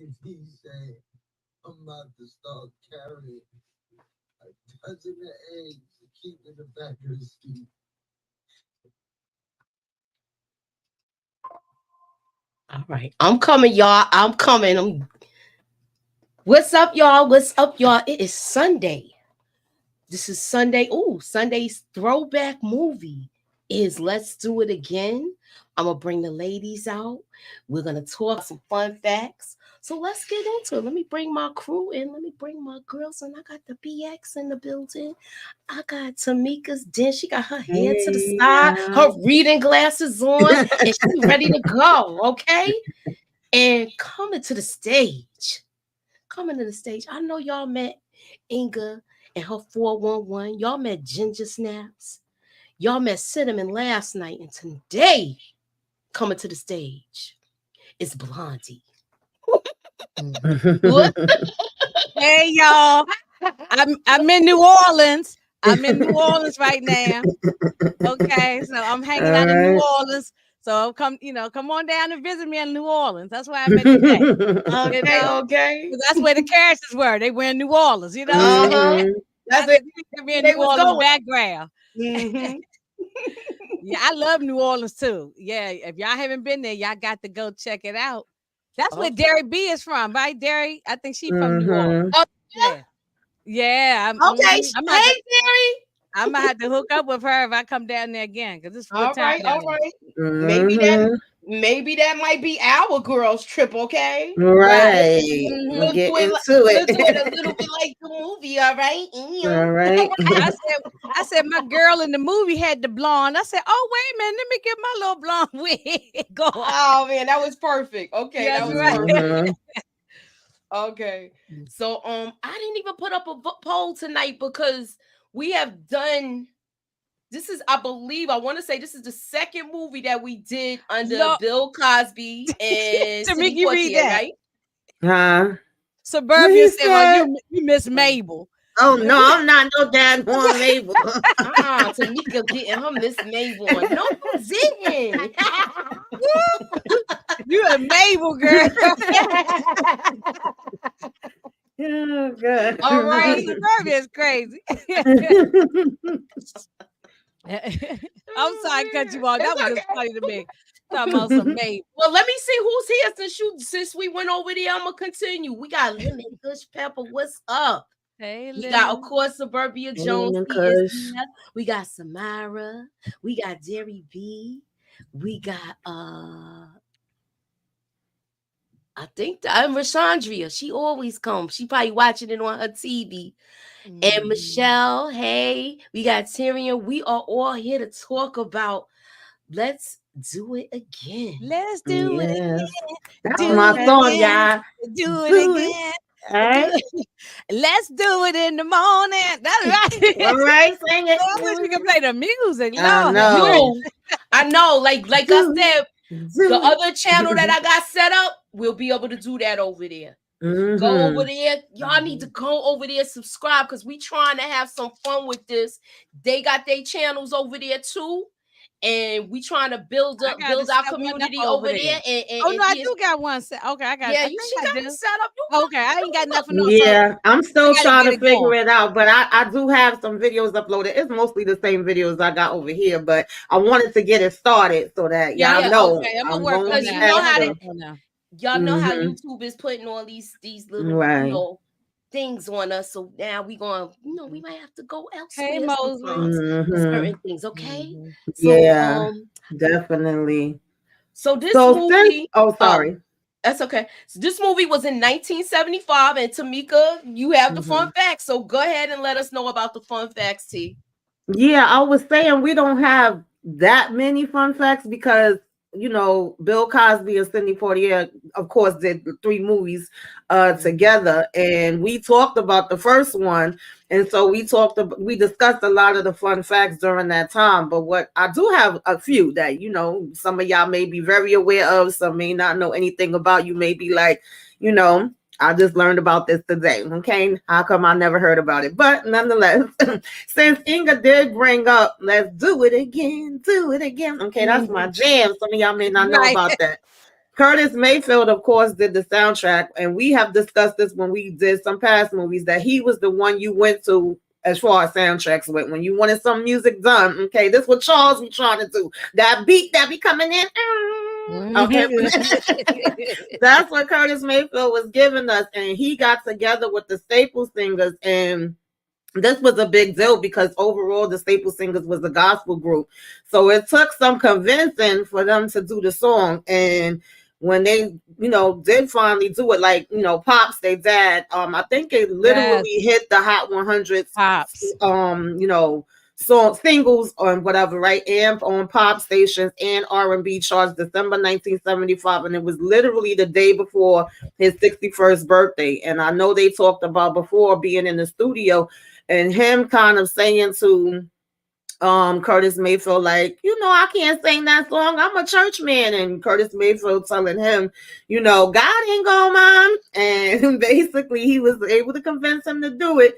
and he said, I'm about to start carrying a dozen of eggs to keep in the back of the seat. All right. I'm coming, y'all. I'm coming. What's up, y'all? What's up, y'all? It is Sunday. This is Sunday. Ooh, Sunday's throwback movie is Let's Do It Again. I'm going to bring the ladies out. We're going to talk some fun facts. So let's get into it. Let me bring my crew in. Let me bring my girls in. I got the BX in the building. I got Tamieka's den. She got her head to the side, her reading glasses on, and she's ready to go, okay? And coming to the stage. Coming to the stage. I know y'all met Inga and her 411. Y'all met Ginger Snaps. Y'all met Cinnamon last night. And today, coming to the stage, is Blondie. Hey y'all, I'm in New Orleans. I'm in New Orleans right now. Okay, so I'm hanging out in New Orleans. So come on down and visit me in New Orleans. That's why I'm at today. Okay. That's where the characters were. They were in New Orleans, you know. That's it. They in New Orleans background. Mm-hmm. Yeah, I love New Orleans too. Yeah, if y'all haven't been there, y'all got to go check it out. That's where Derry B is from, right? Derry, I think she's from New Orleans. Oh, yeah. Yeah. Okay. Hey, Derry. I'm gonna have to hook up with her if I come down there again, because it's all right. Maybe that might be our girls' trip, okay? Right. We'll get into it. Let's do it a little bit like the movie, all right? All right. I said my girl in the movie had the blonde. I said, oh, wait a minute, let me get my little blonde wig. Go. Oh man, that was perfect. Okay, that was perfect. Okay. So I didn't even put up a poll tonight because we have done. This is, I believe, I want to say this is the second movie that we did under Bill Cosby and Tamieka, you read that, right? Huh? Suburbia said, well, you miss Mabel. Oh no, I'm not no dad on Mabel. Tamieka getting her Miss Mabel on. No, you didn't. You a Mabel girl. Oh, good. All right, Suburbia is crazy. I'm sorry to cut you off. That was just funny to me. Talking about some Mabel. Well, let me see who's here since we went over there. I'm gonna continue. We got Lemon Kush Pepper. What's up? Hey, we got, of course, Suburbia Jones. We got Samara. We got Derry B. We got I think I'm Rashandria. She always comes. She probably watching it on her TV. And Michelle, hey, we got Tyrion. We are all here to talk about Let's Do It Again. Let's do it again. That's my song, y'all. Do it again. Right? Let's do it in the morning. That's right. All right, sing it. I wish we could play the music. I know. I know. Like I said, the other channel that I got set up, we'll be able to do that over there. Go over there. Y'all need to go over there, subscribe, because we trying to have some fun with this. They got their channels over there too. And we trying to build our community over there. I do got one set. Okay, I got. Yeah, she got it set up. Okay, I ain't got nothing. Yeah, I'm still trying to figure it out, but I do have some videos uploaded. It's mostly the same videos I got over here, but I wanted to get it started so that y'all know. Okay, I'm gonna work on that. You know how y'all know how YouTube is putting all these little things on us. So now we going, we might have to go elsewhere for certain things. Okay. So, definitely. So this movie. Sorry. That's okay. So this movie was in 1975, and Tamieka, you have the fun facts. So go ahead and let us know about the fun facts, T. Yeah, I was saying we don't have that many fun facts because Bill Cosby and Sidney Poitier, of course, did the 3 movies together, and we talked about the first one, and so we discussed a lot of the fun facts during that time. But what I do have a few that some of y'all may be very aware of, some may not know anything about. You may be like, I just learned about this today. Okay, how come I never heard about it? But nonetheless, since Inga did bring up, let's do it again. Okay, that's my jam. Some of y'all may not know about that. Curtis Mayfield, of course, did the soundtrack, and we have discussed this when we did some past movies that he was the one you went to as far as soundtracks went. When you wanted some music done, okay, this is what Charles was trying to do. That beat that be coming in. Okay, that's what Curtis Mayfield was giving us, and he got together with the Staple Singers, and this was a big deal because overall the Staple Singers was a gospel group. So it took some convincing for them to do the song. And when they, did finally do it, like, Pops, they dad, I think it literally hit the Hot 100s, Pops, song singles or whatever, right? And on pop stations and R&B charts, December 1975. And it was literally the day before his 61st birthday. And I know they talked about before being in the studio and him kind of saying to Curtis Mayfield, like, I can't sing that song. I'm a church man. And Curtis Mayfield telling him, God ain't gonna mind. And basically he was able to convince him to do it.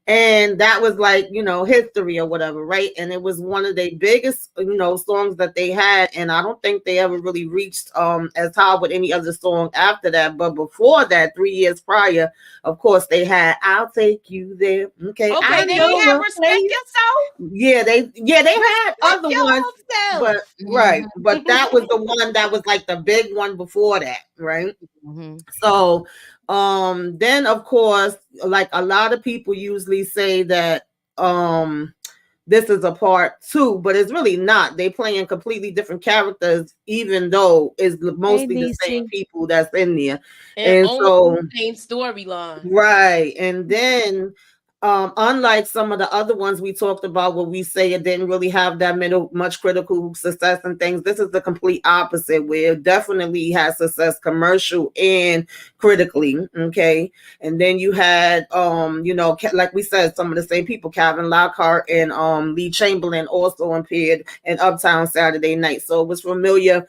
And that was like, history or whatever, right? And it was one of the biggest, songs that they had. And I don't think they ever really reached as high with any other song after that. But before that, 3 years prior, of course, they had "I'll Take You There." Okay, they didn't have "Respect Yourself." Yeah, they had other ones, but right. But that was the one that was like the big one before that, right? So then of course, like a lot of people usually say that this is a part 2, but it's really not. They playing completely different characters, even though it's mostly the same people that's in there, and so same storyline, right? And then unlike some of the other ones we talked about where we say it didn't really have that much critical success and things, this is the complete opposite, where it definitely has success commercial and critically. Okay. And then you had like we said, some of the same people, Calvin Lockhart and Lee Chamberlain, also appeared in Uptown Saturday Night. So it was familiar,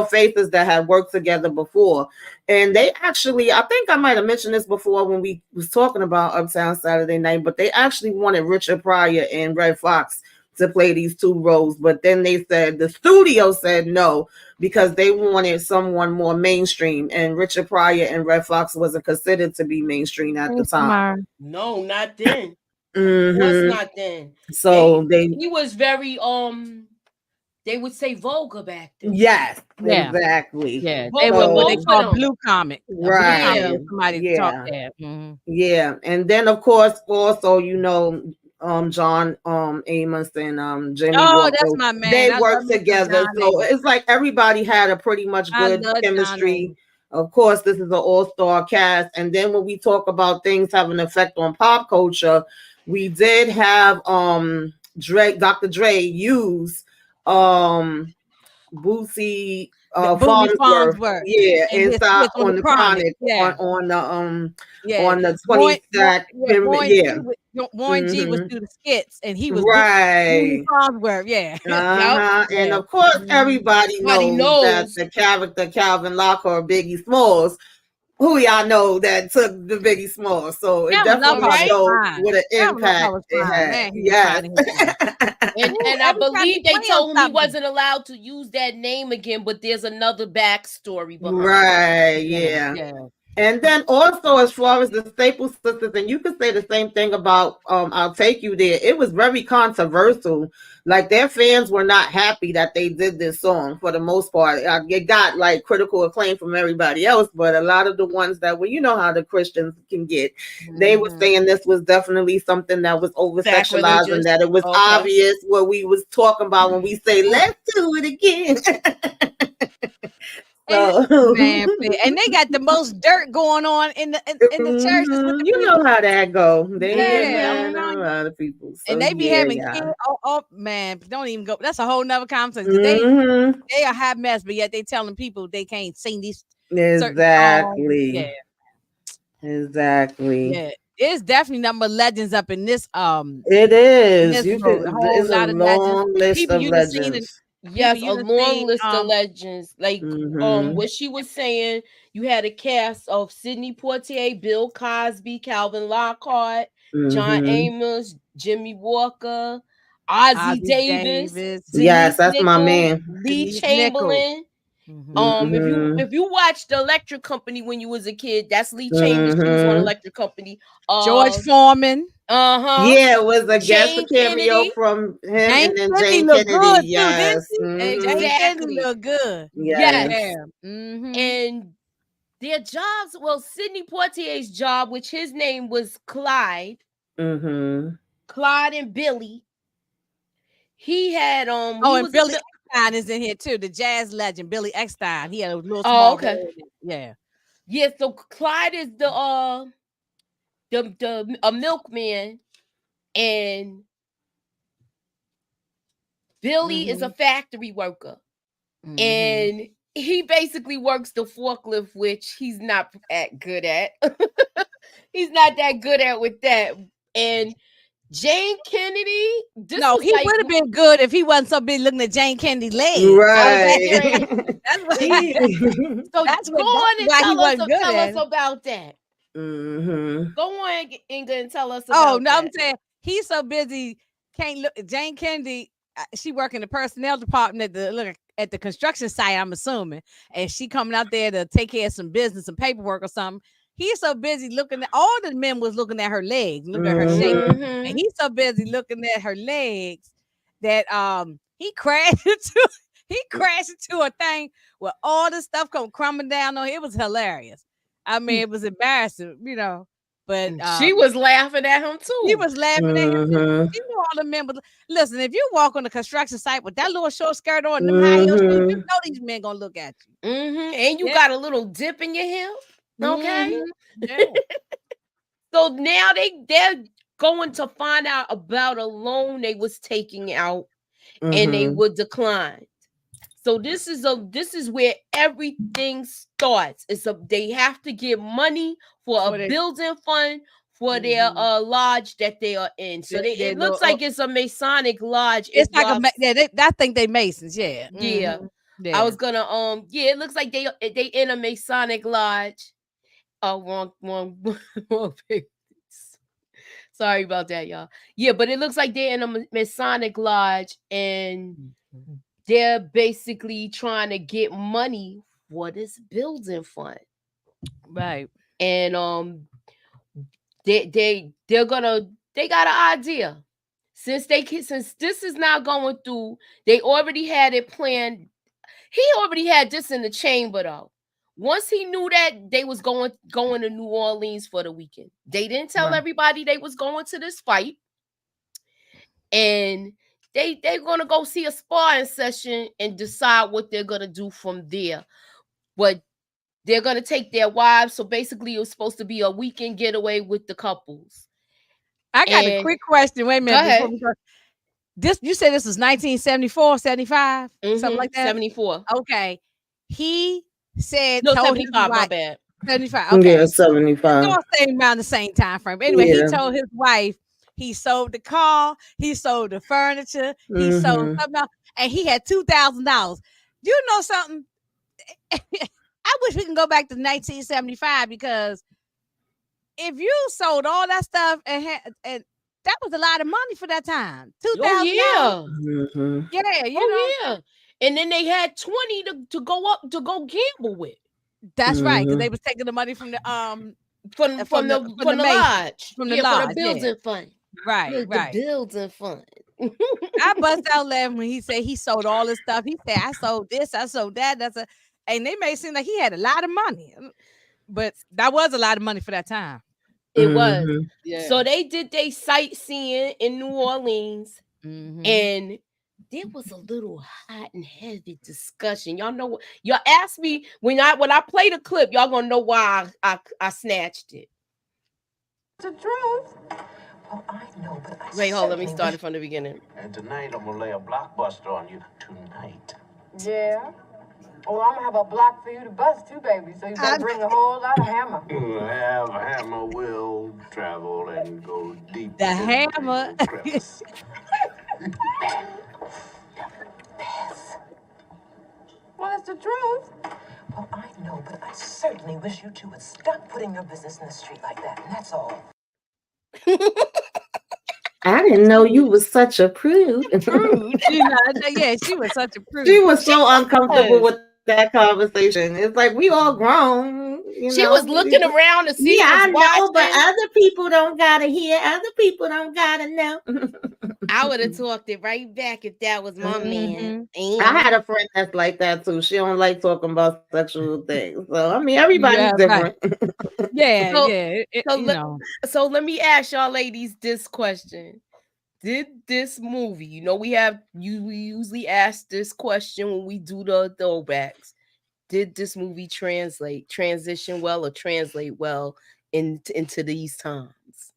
faces that had worked together before. And they actually, I think I might have mentioned this before when we was talking about Uptown Saturday Night, but they actually wanted Richard Pryor and Red Fox to play these 2 roles. But then they said, the studio said no, because they wanted someone more mainstream. And Richard Pryor and Red Fox wasn't considered to be mainstream at the time. No, not then. Of course not then. So he was very they would say vulgar back then. Yes, exactly. Yeah, they were what they call blue comic. Right. Somebody talk there. Yeah. And then of course also, John Amos and Jimmy Walker, that's my man. They worked together. So it's like everybody had a pretty much good chemistry. Of course, this is an all-star cast. And then when we talk about things having an effect on pop culture, we did have Dr. Dre use Boosie Farnsworth, inside on the Chronic, on the 20 stack. Warren G was through the skits, and he was right. Farnsworth, and of course, everybody knows that the character Calvin Lockhart, Biggie Smalls, who y'all know that took the Biggie Smalls. So it definitely showed what an impact it had. Yes. And I believe they told him he wasn't allowed to use that name again, but there's another backstory behind it. Yeah. And then also, as far as the Staple Sisters, and you could say the same thing about I'll Take You There. It was very controversial. Like, their fans were not happy that they did this song for the most part. It got like critical acclaim from everybody else, but a lot of the ones that were, how the Christians can get, they were saying this was definitely something that was over sexualized, and that it was obvious what we was talking about when we say, let's do it again. And they got the most dirt going on in the churches. You know how that go. They a lot of people, so and they be having kids. Oh man, don't even go. That's a whole nother conversation. They are a hot mess, but yet they telling people they can't sing these. Exactly. Exactly. Yeah. It's definitely number legends up in this. It is. It's a long list of legends. Yes, a long list of legends. Like what she was saying, you had a cast of Sidney Poitier, Bill Cosby, Calvin Lockhart, John Amos, Jimmy Walker, Ozzie Davis. Yes, that's my man. Lee Chamberlain. If you watched the Electric Company when you was a kid, that's Lee Chambers. She was on Electric Company. George Foreman. Yeah, it was a guest Jane cameo Kennedy. from him, Jane and then Kennedy Jane looked Kennedy. good too, Yes. didn't she? Jane Kennedy looked good. Yes. Yeah. Mm-hmm. And their jobs, well, Sidney Poitier's job, which his name was Clyde. Clyde and Billy. He had and Billy Eckstine is in here too, the jazz legend Billy Eckstine. He had a little small role in it. Yeah. Yeah, so Clyde is the a milkman, and Billy is a factory worker. And he basically works the forklift, which he's not that good at. He's not that good at with that. And Jane Kennedy, he would have been good if he wasn't so busy looking at Jane Kennedy's legs. Right. That's what so that's go on and tell us about that. Go on and tell us about that. I'm saying he's so busy, can't look. Jane Kennedy, she work in the personnel department at the construction site, I'm assuming, and she coming out there to take care of some business, some paperwork or something. He's so busy looking at, all the men was looking at her legs, looking at her shape, and he's so busy looking at her legs that he crashed into a thing where all the stuff come crumbling down on him. It was hilarious. I mean, it was embarrassing, but she was laughing at him too. He was laughing at him. She knew all the men. But listen, if you walk on the construction site with that little short skirt on, them high heels, you know these men gonna look at you. And you got a little dip in your hip. Okay. So now they're going to find out about a loan they was taking out, and they were declined. So this is where everything starts. They have to get money for a building fund for their lodge that they are in. So it looks like it's a Masonic lodge. It's like I think they Masons. Yeah. Yeah. I was gonna it looks like they in a Masonic lodge. Oh, wrong page. Sorry about that, y'all. Yeah, but it looks like they're in a Masonic lodge, and they're basically trying to get money for this building fund. Right. And they got an idea. Since this is not going through, they already had it planned. He already had this in the chamber though. Once he knew that they was going to New Orleans for the weekend, they didn't tell everybody they was going to this fight, and they're gonna go see a sparring session and decide what they're gonna do from there. But they're gonna take their wives. So basically, it was supposed to be a weekend getaway with the couples. I got a quick question. Wait a minute. Before we go. You said this was 1974, 75, something like that. 74. Okay. He said, no, 75. My bad. 75. Okay. Yeah, 75. All around the same time frame. Anyway, he told his wife he sold the car, he sold the furniture, he sold something else, and he had $2,000. You know something? I wish we can go back to 1975, because if you sold all that stuff and that was a lot of money for that time. $2,000. Yeah, yeah. And then they had 20 to go gamble with. That's right, because they was taking the money from the from the lodge, from the lodge, for the building fund. Right. The building fund. I bust out laughing when he said he sold all this stuff. He said, I sold this, I sold that. And they made it seem like he had a lot of money, but that was a lot of money for that time. It was. Yeah. So they did their sightseeing in New Orleans, and there was a little hot and heavy discussion. Y'all know what? Y'all asked me when I play the clip. Y'all gonna know why I snatched it. The truth. Well, I know, but wait, hold. Let me start it from the beginning. And tonight I'm gonna lay a blockbuster on you. Tonight. Yeah. Oh, I'm gonna have a block for you to bust too, baby. So you better bring a whole lot of hammer. Have a hammer will travel and go deep. The hammer. Well, it's the truth. Well, I know, but I certainly wish you two would stop putting your business in the street like that, and that's all. I didn't know you was such a prude. Yeah, she was such a prude. She was so uncomfortable with that conversation. It's like we all grown, She was looking around to see Yeah, who was I know, but watching. other people don't gotta hear. Other people don't gotta know. I would have talked it right back if that was my man. I had And a friend that's like that too. She don't like talking about sexual things. So I mean, everybody's Yeah, right. different. Yeah, so, yeah. so, You let, know, so let me ask y'all ladies this question. Did this movie, we usually ask this question when we do the throwbacks. Did this movie transition well or translate well into these times?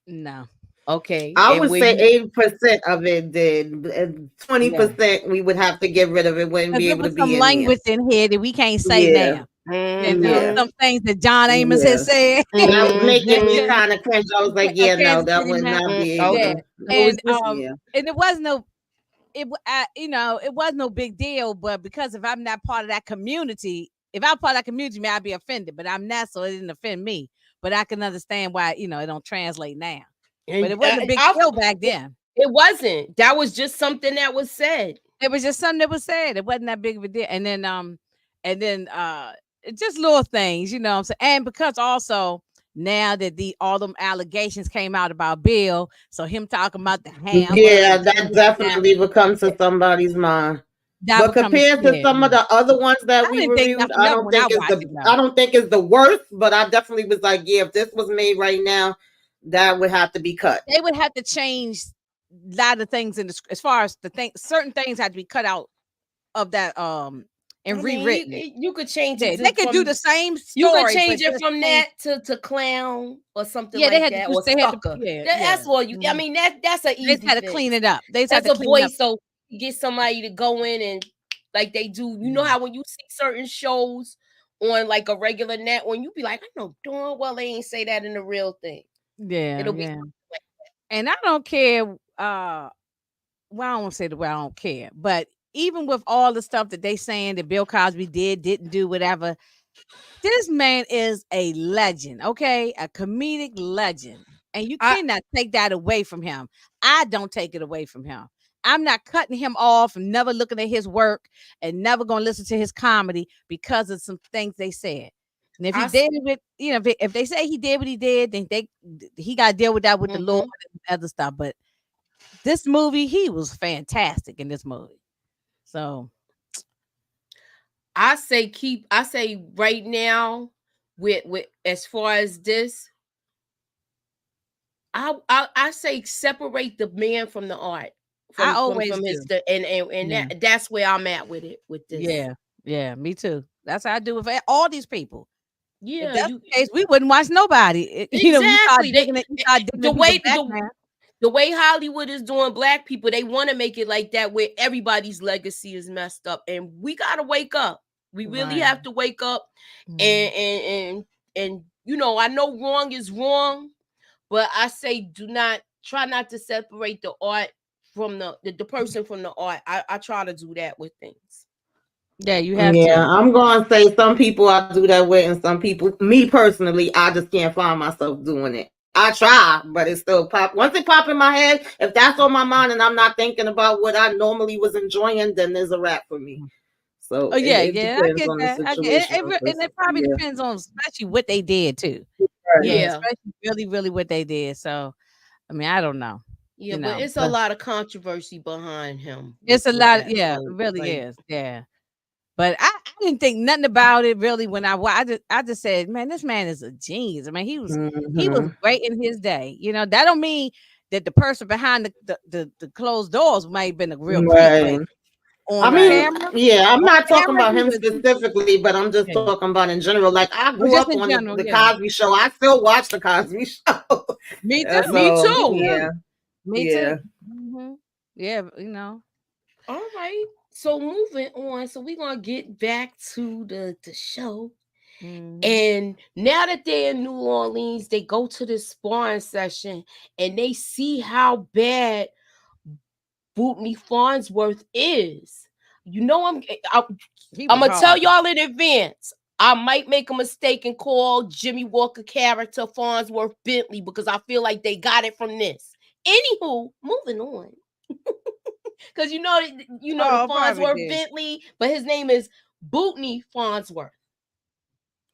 no, Okay. I And would where say you 80% of it did. 20% we would have to get rid of it. Wouldn't because be there able to was some be in there. language in here that we can't say Yeah, now. You know, Mhm. yeah, some things that John Amos yeah. has said. That was making me Mhm. kind of cringe. I was like, yeah, no, Kansas that City, would man. not be able Yeah, Okay. to. So is and this Yeah. and it was no, it was no big deal. But because if I'm not part of that community, if I'm part of that community, man, I'd be offended. But I'm not, so it didn't offend me. But I can understand why it don't translate now. But and it wasn't a big deal back then. it wasn't. That was just something that was said. It was just something that was said. It wasn't that big of a deal. And then just little things, what I'm saying. And because also now that all them allegations came out about Bill, so him talking about the hammer Yeah, and that this and that, definitely would come to somebody's mind. that But becomes compared to some of yeah. the other ones that I we didn't think reviewed, nothing of it when I watched it I though. don't think it's the worst, but I definitely was like, yeah, if this was made right now, that would have to be cut. They would have to change a lot of things as far as certain things had to be cut out of that and I mean, rewritten it. you could change Yeah, it they could do from the same you could story, but change it just from change. that to clown or something Yeah, they like had to that do. or They had to. sucker. Yeah, yeah. That's all you. I Mhm. mean that's an They just easy had to clean fix. it up. They just had As to a clean up. voice, so you get somebody to go in and like they do. You know how when you see certain shows on like a regular net, when you be like, I know darn well they ain't say that in the real thing. Yeah, It'll be yeah. And I don't care. Well, I don't want to say the way I don't care, but even with all the stuff that they saying that Bill Cosby didn't do, whatever, this man is a legend, okay? A comedic legend. And you I cannot take that away from him. I don't take it away from him. I'm not cutting him off and never looking at his work and never going to listen to his comedy because of some things they said. And if he I did it, if they say he did what he did, then he got to deal with that with the Lord mhm. and other stuff. But this movie, he was fantastic in this movie. So I say right now with as far as this, I say separate the man from the art I from always his do. and Yeah. that's where I'm at with this. Yeah. Yeah. Me too. That's how I do with all these people. If Yeah, that's you the case, we wouldn't watch nobody. You start exactly. digging it, you start digging The the people way background. the way Hollywood is doing black people, they want to make it like that where everybody's legacy is messed up, and we gotta wake up. We really Right. have to wake up, Mhm. and I know wrong is wrong, but I say try not to separate the art from the person from the art. I try to do that with things. Yeah, you have Yeah, to. I'm gonna say some people I do that with, and some people, me personally, I just can't find myself doing it. I try, but it still pop. Once it pop in my head, if that's on my mind and I'm not thinking about what I normally was enjoying, then there's a wrap for me. So Oh it, yeah, it yeah, I depends get on the that. I get situation. and it probably Yeah, depends on especially what they did too. right. Yeah, Yeah. especially really, really what they did. So I mean, I don't know. Yeah, but it's a But lot of controversy behind him it's a with lot. that. Yeah, it So really like, is. Yeah. But I didn't think nothing about it really when I just said, man, this man is a genius. I mean, he was Hmm. great in his day. That don't mean that the person behind the closed doors might have been a real creep, but Right. I on right. mean, camera, yeah, I'm on not talking camera, about he him was specifically, but I'm just yeah. talking about in general. Like I Well, grew just up in on general, the yeah. Cosby Show. I still watch the Cosby Show. Me too. Me So Me too. too. yeah, Me too. yeah. Yeah, All right. So moving on. So we're gonna get back to the show. mhm. And now that they're in New Orleans, they go to this sparring session and they see how bad Bootney Farnsworth is. You know, He I'm was gonna tell hard. y'all in advance. I might make a mistake and call Jimmy Walker character Farnsworth Bentley because I feel like they got it from this. Anywho, moving on. Because you know the Oh, probably Farnsworth did. Bentley, but his name is Bootney Farnsworth.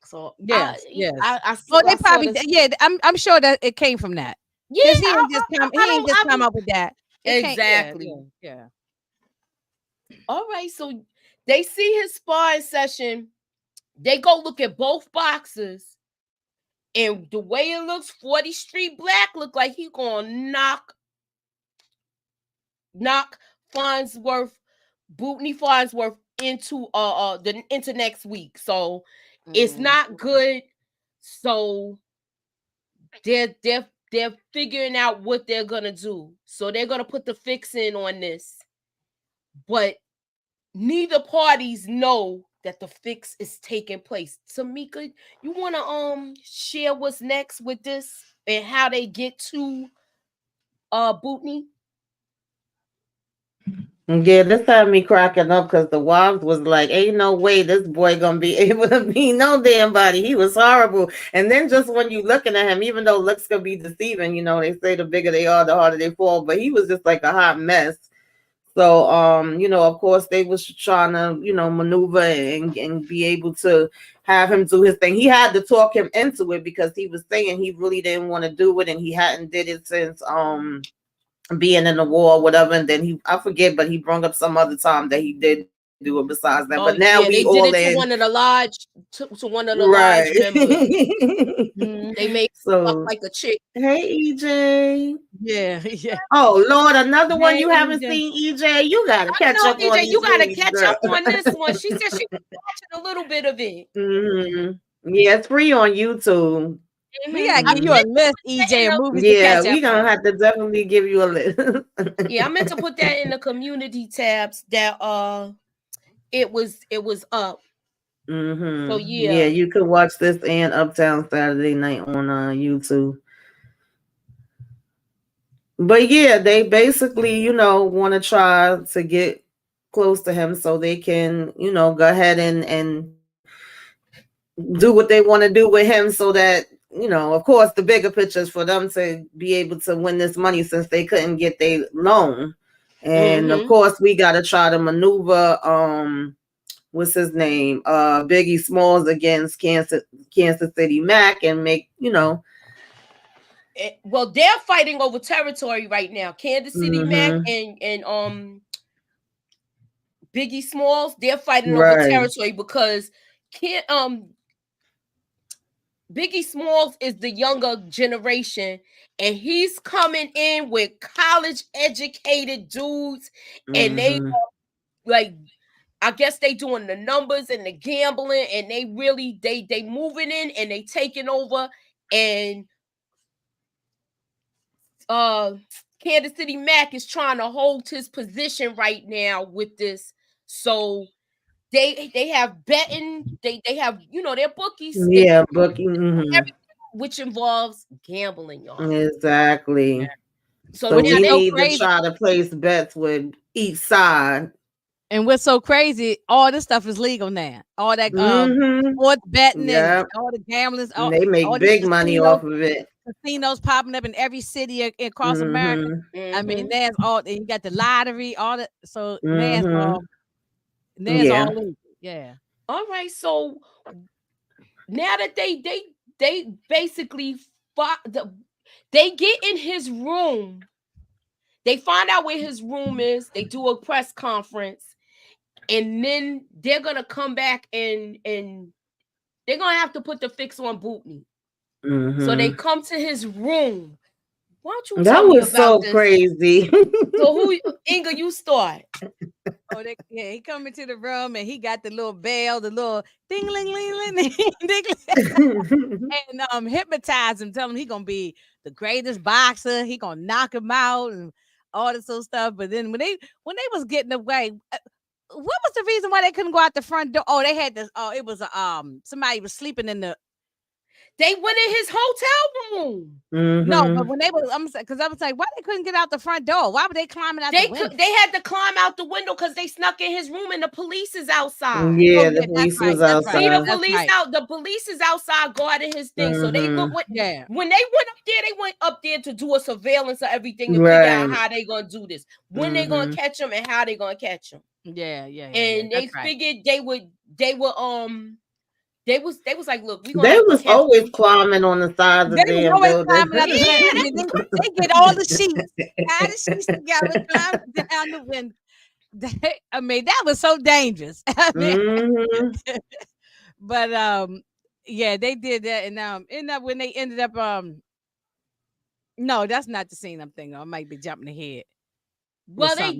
So Yes, yes. I Oh, they I saw probably this. yeah. I'm sure that it came from that. Yeah, Because he ain't just come. He I ain't don't. just I come don't up with that. It came. exactly. Yeah. All right, so they see his sparring session. They go look at both boxers, and the way it looks, 40 Street Black look like he gonna knock Farnsworth, Bootney Farnsworth into next week. So it's not good. So they're figuring out what they're gonna do. So they're gonna put the fix in on this, but neither parties know that the fix is taking place. Tamieka, you wanna share what's next with this and how they get to Bootney? Yeah, this had me cracking up because the Wobbs was like, ain't no way this boy gonna be able to be no damn body. He was horrible. And then just when you looking at him, even though looks could be deceiving, they say the bigger they are, the harder they fall. But he was just like a hot mess. So of course they was trying to, maneuver and be able to have him do his thing. He had to talk him into it because he was saying he really didn't want to do it and he hadn't did it since being in the war or whatever. And then I forget, but he brought up some other time that he did do it besides that. But now we yeah, all they did it in. to one of the lodge to one of the Right. lodge members. They made So like a chick. hey EJ. Yeah. Oh Lord, another one Hey, you haven't EJ. seen, EJ. You gotta catch No, up on EJ, these you gotta movies, catch girl. up on this one. She said she was watching a little bit of it. Yeah, it's free on YouTube. We gotta give you a list, EJ, of movies to Yeah, catch we up gonna on. have to definitely give you a list. Yeah, I meant to put that in the community tabs that it was up. So Yeah, you could watch this and Uptown Saturday Night on YouTube. But yeah, they basically, want to try to get close to him so they can, go ahead and do what they want to do with him so that, of course, the bigger picture is for them to be able to win this money since they couldn't get their loan. And of course, we got to try to maneuver, what's his name? Biggie Smalls against Kansas City Mac and make, well, they're fighting over territory right now. Kansas City Mac and Biggie Smalls, they're fighting over territory because Biggie Smalls is the younger generation and he's coming in with college educated dudes and they like I guess they doing the numbers and the gambling and they really they moving in and they taking over and Kansas City Mac is trying to hold his position right now with this. So they have betting, they have their bookies. Yeah, booking, which involves gambling, y'all. Exactly. Yeah. So we need to try to place bets with each side. And what's so crazy, all this stuff is legal now. All that sports betting and all the gambling. They make big money off of it. Casinos popping up in every city across America. I mean, there's all, and you got the lottery, all that. So there's all legal. Yeah. All right. So now that they basically they get in his room. They find out where his room is. They do a press conference. And then they're gonna come back and they're gonna have to put the fix on Bootney. So they come to his room. Why don't you tell me about so this? crazy. So Inga, you start. Oh, he come into the room and he got the little bell, the little ding ling ling ling, and hypnotize him, tell him he gonna be the greatest boxer. He gonna knock him out and all this sort of stuff. But then when they was getting away. What was the reason why they couldn't go out the front door? Oh, they had this. Oh, it was somebody was sleeping in the. They went in his hotel room. No, but when they was, because I was like, why they couldn't get out the front door? Why were they climbing out the window? They had to climb out the window because they snuck in his room and the police is outside. Yeah, the police was outside. See the police out. The police is outside guarding his thing. So they look when they went up there, they went up there to do a surveillance of everything and figure out how they gonna do this, when they gonna catch him and how they gonna catch him. Yeah. And they figured they would they were they was like, look, we gonna They have to was cancel. always climbing on the sides of They was damn always buildings. climbing out the window. I mean, they get all the sheets, tie the sheets together, climb down the window. I mean, that was so dangerous. I mean, Mhm. but yeah, they did that, and end up when they ended up no, that's not the scene I'm thinking of. I might be jumping ahead. Well, they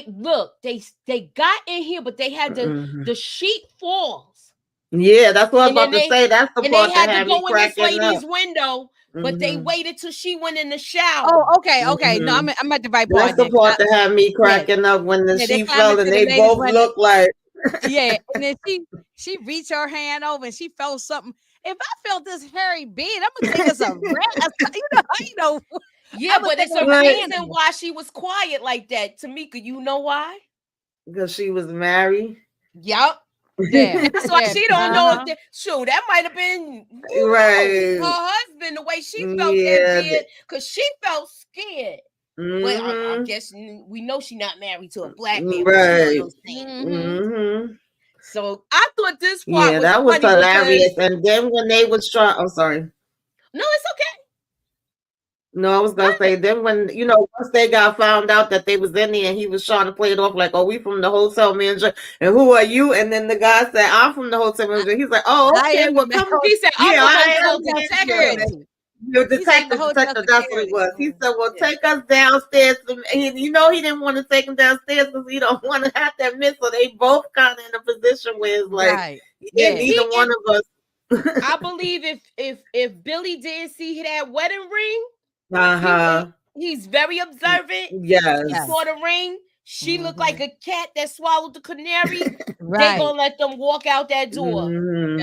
look, they got in here, but they had Mhm. the sheet falls. Yeah, that's what I was And then about to say. That's the and they part that had to had me go in this cracking lady's up. window, but they Mhm. waited till she went in the shower. Oh, okay. No, Mhm. I'm at the right That's part the then. part that had me cracking up when the They sheet climbed fell into and the they lady's both window. looked like. Yeah, and then she reached her hand over and she felt something. If I felt this hairy beard, I'm gonna think it's a rat. You know. Yeah, but it's a Like- reason why she was quiet like that. Tamika, you know why? Because she was married. Yep. Yeah. That's why Yeah, she don't know if shoot, that might have been Right. her husband, the way she felt Yeah. that beard, because she felt scared. But I Mhm. guess we know she's not married to a black man. Right. Mhm. Mhm. So I thought this part Yeah, was that was funny hilarious. because And then when they was trying, oh, sorry. no, it's okay. No, I was gonna say then when once they got found out that they was in there and he was trying to play it off like, oh, we from the hotel manager and who are you? And then the guy said, I'm from the hotel manager. He's like, oh, I okay, am well the come. He said, I'm Yeah, the I hotel am the detective. Your He said the detective, hotel that's what it security. was. He said, well, Yeah. take us downstairs. He didn't want to take him downstairs because he don't want to have that miss. So they both kind of in a position where it's like, Right. yeah, Yeah. neither one of us. I believe if Billy didn't see that wedding ring, Uh-huh. he's very observant. Yes. He saw the ring. She looked like a cat that swallowed the canary. Right. They gonna let them walk out that door. Mhm.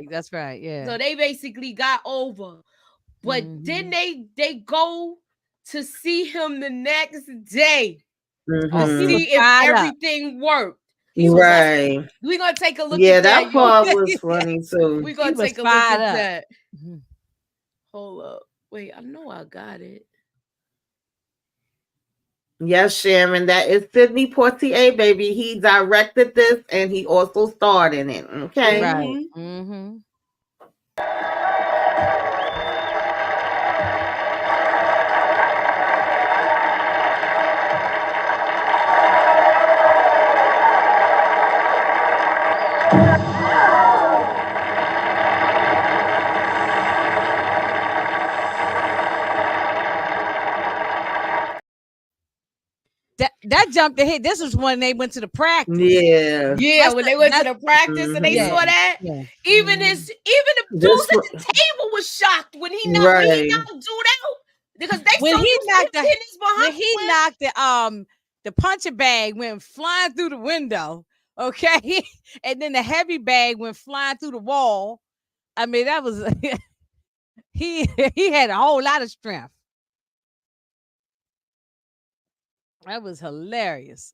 That's right. Yeah. So they basically got over. But then they go to see him the next day to Mhm. see if fired up. everything worked. He was Right. we're gonna take a look Yeah, at that that. part y'all. was funny too. We're He gonna was take a look fired at up. that. Mhm. Hold up. Wait, I know I got it. Yes, Sharon, that is Sidney Poitier, baby. He directed this and he also starred in it. Okay. Right. Mm-hmm. That jumped ahead. This was when they went to the practice. Yeah. Yeah, when they went to the practice and they Yeah. saw that, Yeah. even the dudes at the table was shocked when he knocked dude out because they When so he used knocked to him hitting his behind. when he knocked the punching bag went flying through the window, okay, and then the heavy bag went flying through the wall. I mean, that was he had a whole lot of strength. That was hilarious.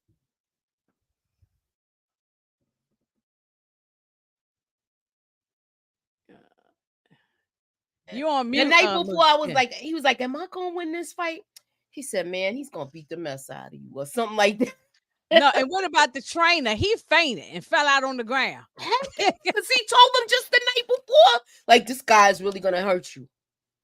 You on mute? The night before, I was like, he was like, "Am I gonna win this fight?" He said, "Man, he's gonna beat the mess out of you or something like that." No, and what about the trainer? He fainted and fell out on the ground. Because he told them just the night before, like, this guy's really gonna hurt you.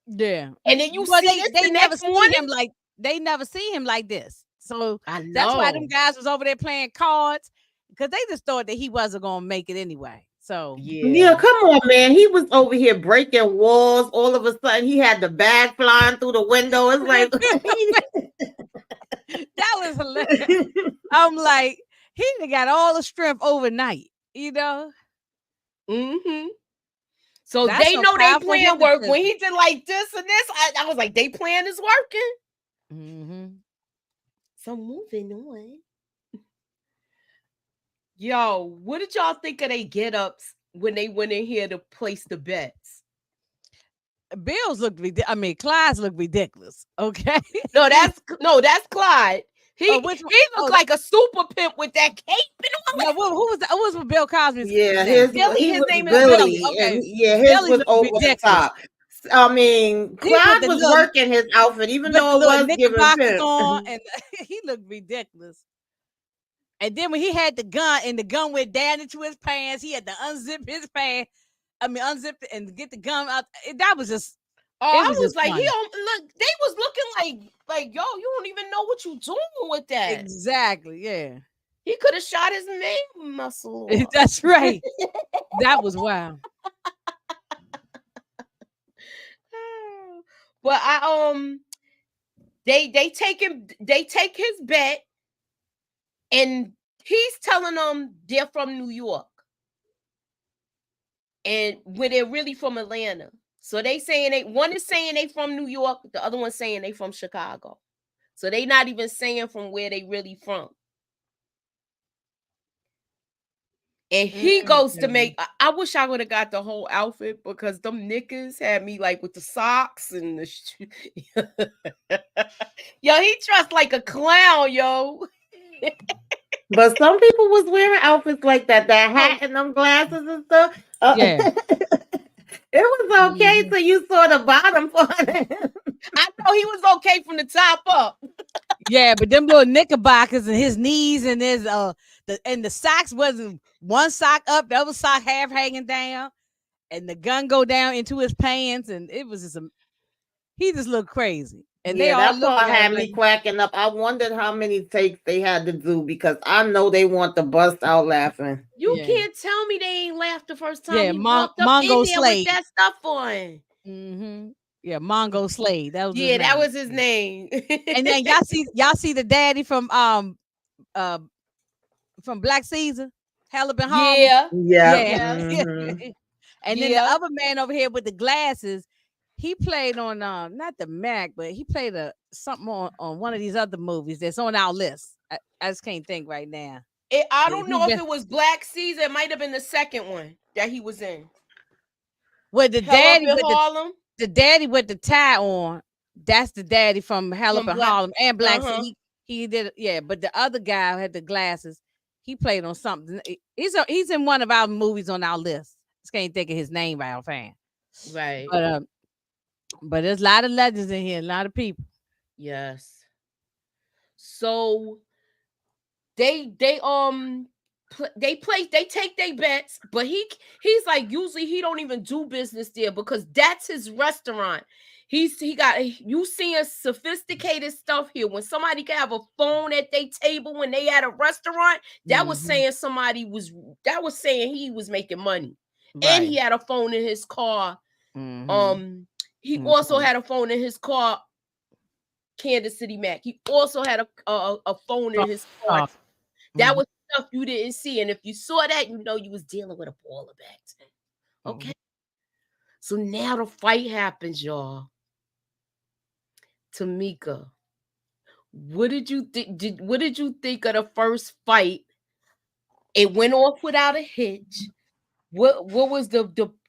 Yeah, and then you see this they the never next see morning. him like they never see him like this. So I know. that's why them guys was over there playing cards because they just thought that he wasn't gonna make it anyway. So Yeah, come on, man. He was over here breaking walls. All of a sudden, he had the bag flying through the window. It's like that was hilarious. I'm like, he got all the strength overnight, you know. Mm-hmm. So That's they some know they powerful plan work. hypnotism. When he did like this and this, I was like, they plan is working. Mm-hmm. So moving on. Yo, what did y'all think of they get-ups when they went in here to place the bets? Bill's looked ridiculous. I mean, Clyde's looked ridiculous. Okay. No, that's Clyde. He looked like a super pimp with that cape and all that. No, who was with Bill Cosby's? Yeah, name? his name is Billy. Okay. And his Billy was looked over ridiculous. the top. I mean, Clyde was working his outfit, even though it was giving knickerbockers pimp. on, and he looked ridiculous. And then when he had the gun and the gun went down into his pants, he had to unzip his pants. I mean, unzip it and get the gun out. That was just. Oh, It I was was just like, funny. he don't look. They was looking like, yo, you don't even know what you doing with that. Exactly. Yeah. He could have shot his main muscle off. That's right. That was wild. But they take his bet, and he's telling them they're from New York, and when they're really from Atlanta. So they saying one is saying they from New York, the other one saying they from Chicago. So they not even saying from where they really from. And he goes to make. I wish I would have got the whole outfit because them knickers had me like with the socks and the. Yo, he dressed like a clown, yo. But some people was wearing outfits like that hat and them glasses and stuff. Yeah. It was okay till you saw the bottom part. I know he was okay from the top up. Yeah, but them little knickerbockers and his knees and his the socks wasn't one sock up, the other sock half hanging down, and the gun go down into his pants, and it was just he just looked crazy. And they all that part looking at had him me like, cracking up. I wondered how many takes they had to do because I know they want to bust out laughing. You can't tell me they ain't laughed the first time yeah, he walked up Mongo in there Slade with that stuff on. Mm-hmm. Yeah, Mongo Slade. That was that was his name. And then y'all see the daddy from Black Caesar, Halibut Harmon. Yeah. Mm-hmm. And then the other man over here with the glasses, he played on not the Mac, but he played something on one of these other movies that's on our list. I just can't think right now. I don't know if it was Black Caesar. It might have been the second one that he was in. With the daddy with the daddy with the tie on, that's the daddy from Halibut Harlem and Black Caesar. He did, but the other guy had the glasses. He played on something. He's in one of our movies on our list. Just can't think of his name right offhand. Right. But there's a lot of legends in here, a lot of people. Yes. So they take their bets, but he's like, usually he don't even do business there because that's his restaurant. You seeing sophisticated stuff here. When somebody can have a phone at their table when they at a restaurant, that was saying he was making money. Right. And he had a phone in his car. He also had a phone in his car, Kansas City Mac. He also had a phone in his car. That was stuff you didn't see. And if you saw that, you know you was dealing with a baller back then. Okay. So now the fight happens, y'all. Tamieka, what did you think? What did you think of the first fight? It went off without a hitch. What was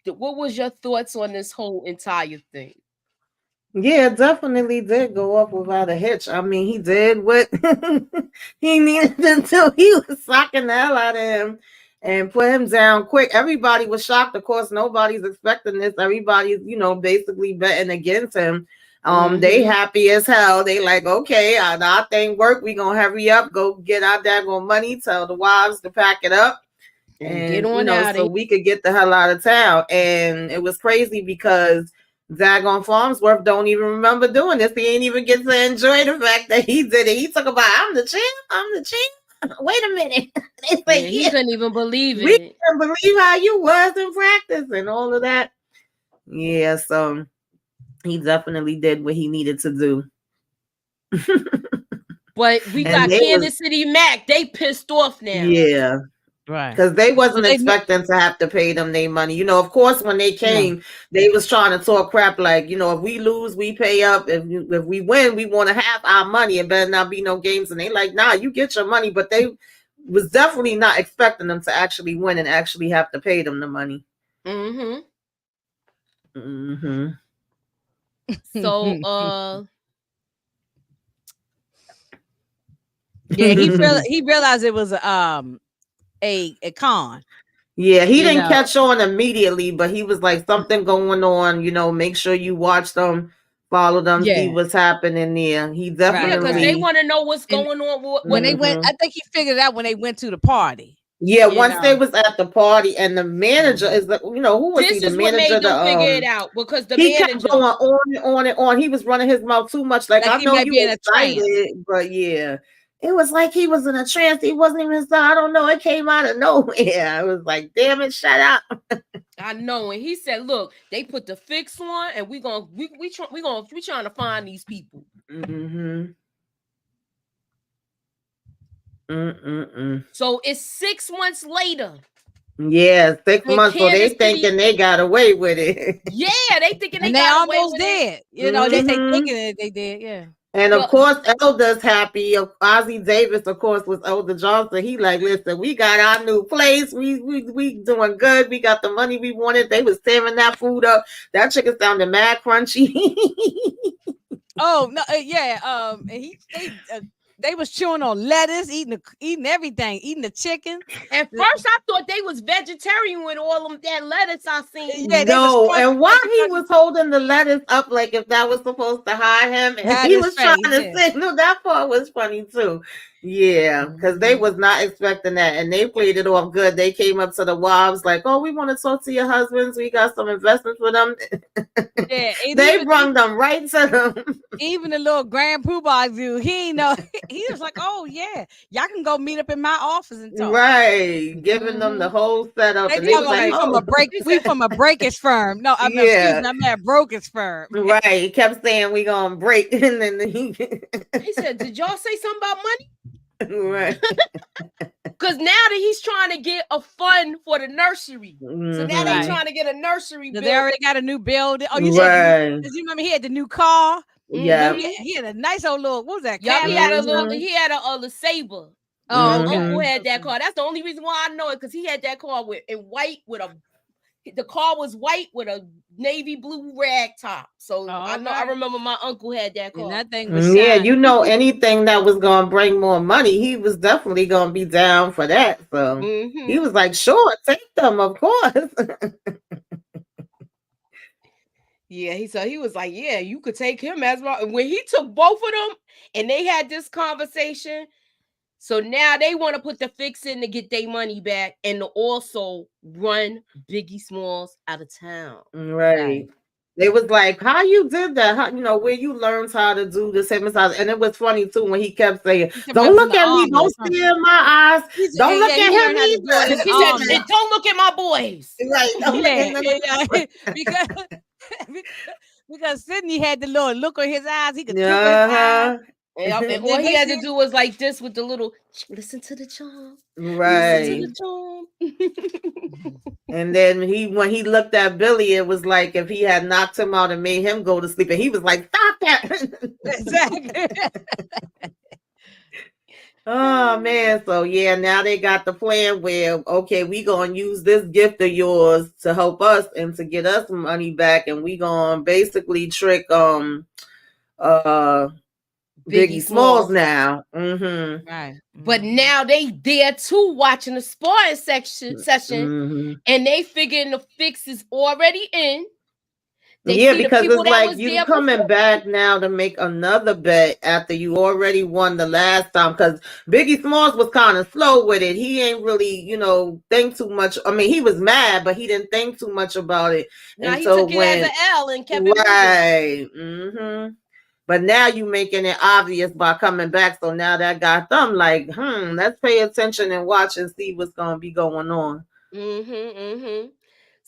what was your thoughts on this whole entire thing? Yeah, definitely did go up without a hitch. I mean, he did what he needed until he was socking the hell out of him and put him down quick. Everybody was shocked. Of course, nobody's expecting this. Everybody's, basically betting against him. They happy as hell. They like, okay, our thing worked. We gonna hurry up, go get our daggone money, tell the wives to pack it up. And get on out so we could get the hell out of town. And it was crazy because Dagon Farnsworth don't even remember doing this. He ain't even get to enjoy the fact that he did it. He talk about, I'm the champ. Wait a minute. They say, he couldn't even believe it. We couldn't believe how you was in practice and all of that. Yeah, so he definitely did what he needed to do. But we got Kansas City Mac. They pissed off now. Yeah. Right. Because they wasn't expecting to have to pay them their money. Of course, when they came, they was trying to talk crap like, if we lose, we pay up. If we win, we want to have our money. It better not be no games. And they like, nah, you get your money. But they was definitely not expecting them to actually win and actually have to pay them the money. So, yeah, he realized it was a con. Yeah, he didn't catch on immediately, but he was like, something going on, make sure you watch them follow them, see Yeah. what's happening there. He Yeah, because definitely. they want to know what's And going on. when they went, Mhm. I think he figured it out when they went to the party. Yeah, You once they know. was at the party, and the manager is the, who was he? This The is what manager. made them figure it out because the He kept manager. going on and on and on. He was running his mouth too much. Like, Like I he know might you be in a trance. excited, but yeah, it was like he was in a trance. He wasn't even. I don't know. It came out of nowhere. I was like, damn it, shut up. I know, and he said, "Look, they put the fix on, and we trying to find these people." Mm-hmm. So it's 6 months later. Yeah, 6 In months. So they Kansas City. thinking they got away with it. Yeah, they thinking they And they got away almost with it. did. You know, they Mhm. thinking it, they did. Yeah. And of Well, course, Elder's happy. Ozzie Davis, of course, was Elder Johnson. He like, listen, we got our new place. We doing good. We got the money we wanted. They was tearing that food up. That chicken sounded mad crunchy. Oh no, yeah. And they was chewing on lettuce, eating everything, eating the chicken. At first, I thought they was vegetarian with all of that lettuce I seen. Yeah, they was No, crunching, and why he crunching, was holding the lettuce up like if that was supposed to hide him, and Hide he his was trying face, to yeah. signal. That part was funny too. Yeah, because they was not expecting that, and they played it off good. They came up to the wives like, "Oh, we want to talk to your husbands. We got some investments for them." Yeah, and They brung them right to them. even the little Grand Poobah dude, he ain't know. He was like, "Oh yeah, y'all can go meet up in my office and talk." Right, giving them the whole setup, They and they talking was about like, we from "Oh, a break, we from a breakage firm. No, I mean, excuse yeah." me, I'm at a brokerage firm. Right, he kept saying we gonna break, and then He said, "Did y'all say something about money?" right. Because now that he's trying to get a fund for the nursery, so now they Right. trying to get a nursery They built. already got a new building. Oh, you said Right. because you remember he had the new car. Yeah. He had a nice old little. What was that? Yup, he Cadillac had a or little. something? He had a Sabre. Oh, My okay. uncle had that car. That's the only reason why I know it because he had that car in white with a. The car was white with a navy blue rag top. So I know. I remember my uncle had that car. And that thing was Yeah, shiny. you know, anything that was gonna bring more money, he was definitely gonna be down for that. So he was like, "Sure, take them, of course." Yeah, he was like, "Yeah, you could take him as well." When he took both of them and they had this conversation, so now they want to put the fix in to get their money back and to also run Biggie Smalls out of town. Right. They was like, "How you did that? How, where you learned how to do this hypnotize?" And it was funny too when he kept saying, "Don't look at me, don't stare in my eyes, don't look at him either." He said, "And don't look at my boys." Right. Don't look at because because Sydney had the little look on his eyes. He could twinkle his eyes. And all he had to do was like this with the little listen to the charm. Right. Listen to the charm. And then when he looked at Billy, it was like if he had knocked him out and made him go to sleep, and he was like, "Stop that!" Exactly. Oh man, so yeah, now they got the plan where okay, we gonna use this gift of yours to help us and to get us money back, and we gonna basically trick Biggie Smalls now. Right. But now they there too watching the sparring session, and they figuring the fix is already in. Yeah, because it's like you coming back now to make another bet after you already won the last time. Because Biggie Smalls was kind of slow with it. He ain't really, think too much. I mean, he was mad, but he didn't think too much about it. Now he took it as an L and kept it right. But now you making it obvious by coming back. So now that got them like, let's pay attention and watch and see what's gonna be going on.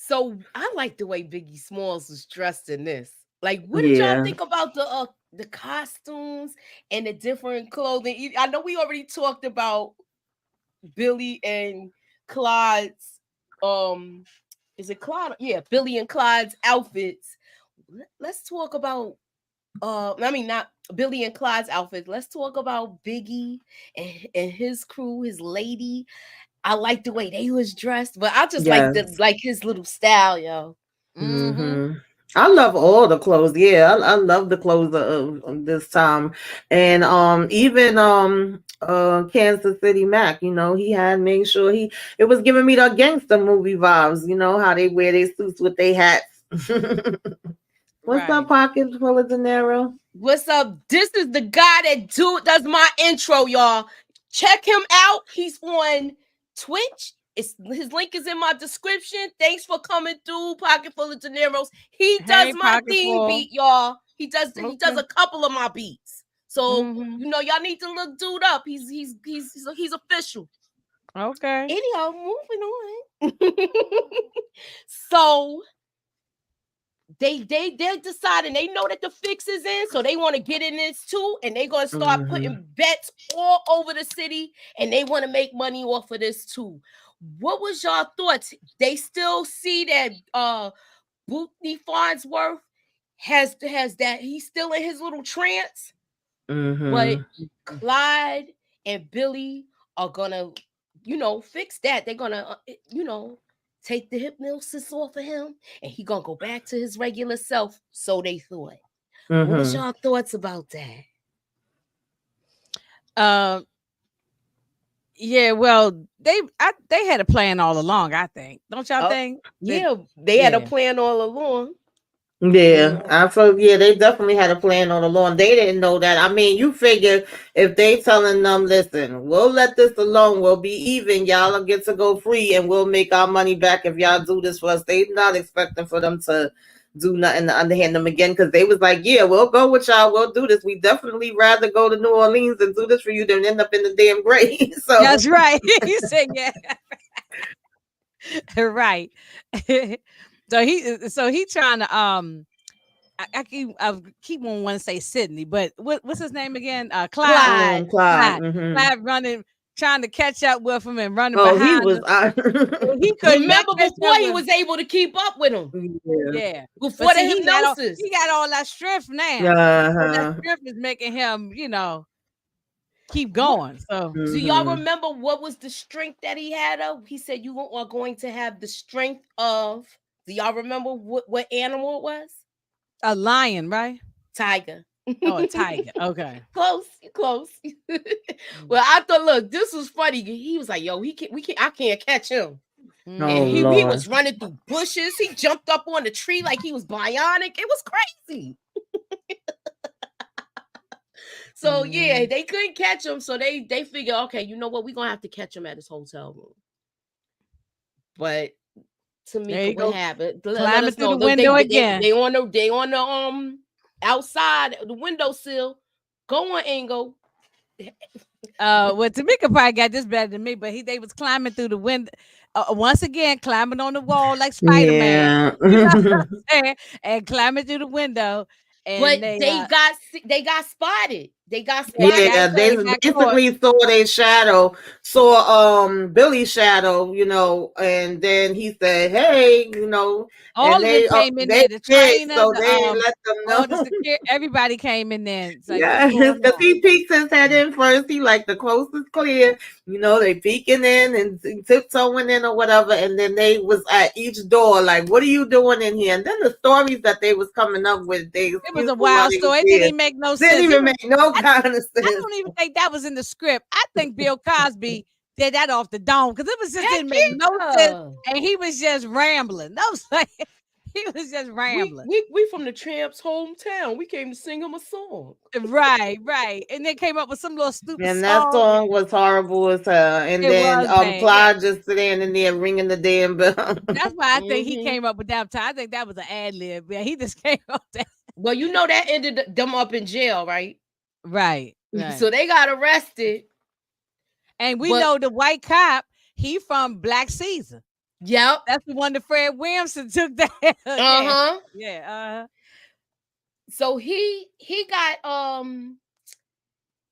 So I like the way Biggie Smalls was dressed in this. Like, what did y'all think about the costumes and the different clothing? I know we already talked about Billy and Clyde's. Is it Clyde? Yeah, Billy and Clyde's outfits. Let's talk about. Not Billy and Clyde's outfits. Let's talk about Biggie and his crew, his lady. I like the way they was dressed, but I just like his little style, yo. I love all the clothes. Yeah, I love the clothes of this time, and even Kansas City Mac. He had made sure it was giving me the gangster movie vibes. How they wear their suits with their hats. What's up, pockets full of dinero? What's up? This is the guy that does my intro, y'all. Check him out. He's on Twitch. His link is in my description. Thanks for coming through, Pocket Full of Dineros. He does my theme beat, y'all. He does a couple of my beats. So y'all need to look dude up. He's official. Okay. Anyhow, moving on. So they're deciding, they know that the fix is in, so they want to get in this too, and they're gonna start putting bets all over the city, and they want to make money off of this too. What was y'all thoughts? They still see that Bootney Farnsworth has that he's still in his little trance, but Clyde and Billy are gonna, fix that. They're gonna, take the hypnosis off of him, and he gonna go back to his regular self. So they thought. What was y'all thoughts about that? Yeah, well, they had a plan all along, I think. Don't y'all think? Yeah, they had a plan all along. Yeah, they definitely had a plan all along. They didn't know that. I mean, you figure if they telling them, listen, we'll let this alone, we'll be even, y'all get to go free, and we'll make our money back if y'all do this for us. They not expecting for them to do nothing to underhand them again, because they was like, yeah, we'll go with y'all, we'll do this. We definitely rather go to New Orleans and do this for you than end up in the damn grave. So that's right. You said yeah. Right. So he trying to I keep on want to say Sydney, but what's his name again? Clyde. Clyde running, trying to catch up with him and running behind. He was. He couldn't remember before he was able to keep up with him. Yeah. Before the hypnosis, he got all that strength now. That strength is making him, keep going. So do y'all remember what was the strength that he had? He said you are going to have the strength of. Do y'all remember what animal it was? A lion, right? Tiger. Oh, a tiger. Okay. Close. Well, I thought, look, this was funny. He was like, yo, I can't catch him. And he was running through bushes. He jumped up on the tree like he was bionic. It was crazy. So yeah, they couldn't catch him. So they figured, okay, you know what? We're gonna have to catch him at his hotel room. But Tamieka, what happened? Let us know. The window again. They on the outside the windowsill. Go on, Ingo. Well, Tamieka probably got this better than me, but they was climbing through the window. Once again, climbing on the wall like Spider-Man. Yeah. You know what I'm saying? And climbing through the window. And but they got spotted. They got spotted. Yeah, they basically saw their shadow, saw Billy's shadow, and then he said, "Hey, all of them came in there. The trainer, so they let them know. Everybody came in there. Like, yeah, because he peeks his head in first. He like the coast is clear. They peeking in and tiptoeing in or whatever, and then they was at each door like, "What are you doing in here?" And then the stories that they was coming up with, it was a wild story. It didn't even make no sense. Didn't even make no kind of sense. I don't even think that was in the script. I think Bill Cosby did that off the dome because it was just didn't make no sense, and he was just rambling. That was like he was just rambling. We from the Tramp's hometown. We came to sing him a song. Right, and they came up with some little stupid and that song was horrible as hell. And then Clyde just standing there ringing the damn bell. That's why I think he came up with that. I think that was an ad lib. Yeah, he just came up there. Well, that ended them up in jail, right? Right. So they got arrested. And we know the white cop, he from Black Caesar. Yep. That's the one that Fred Williamson took that. Yeah. So he got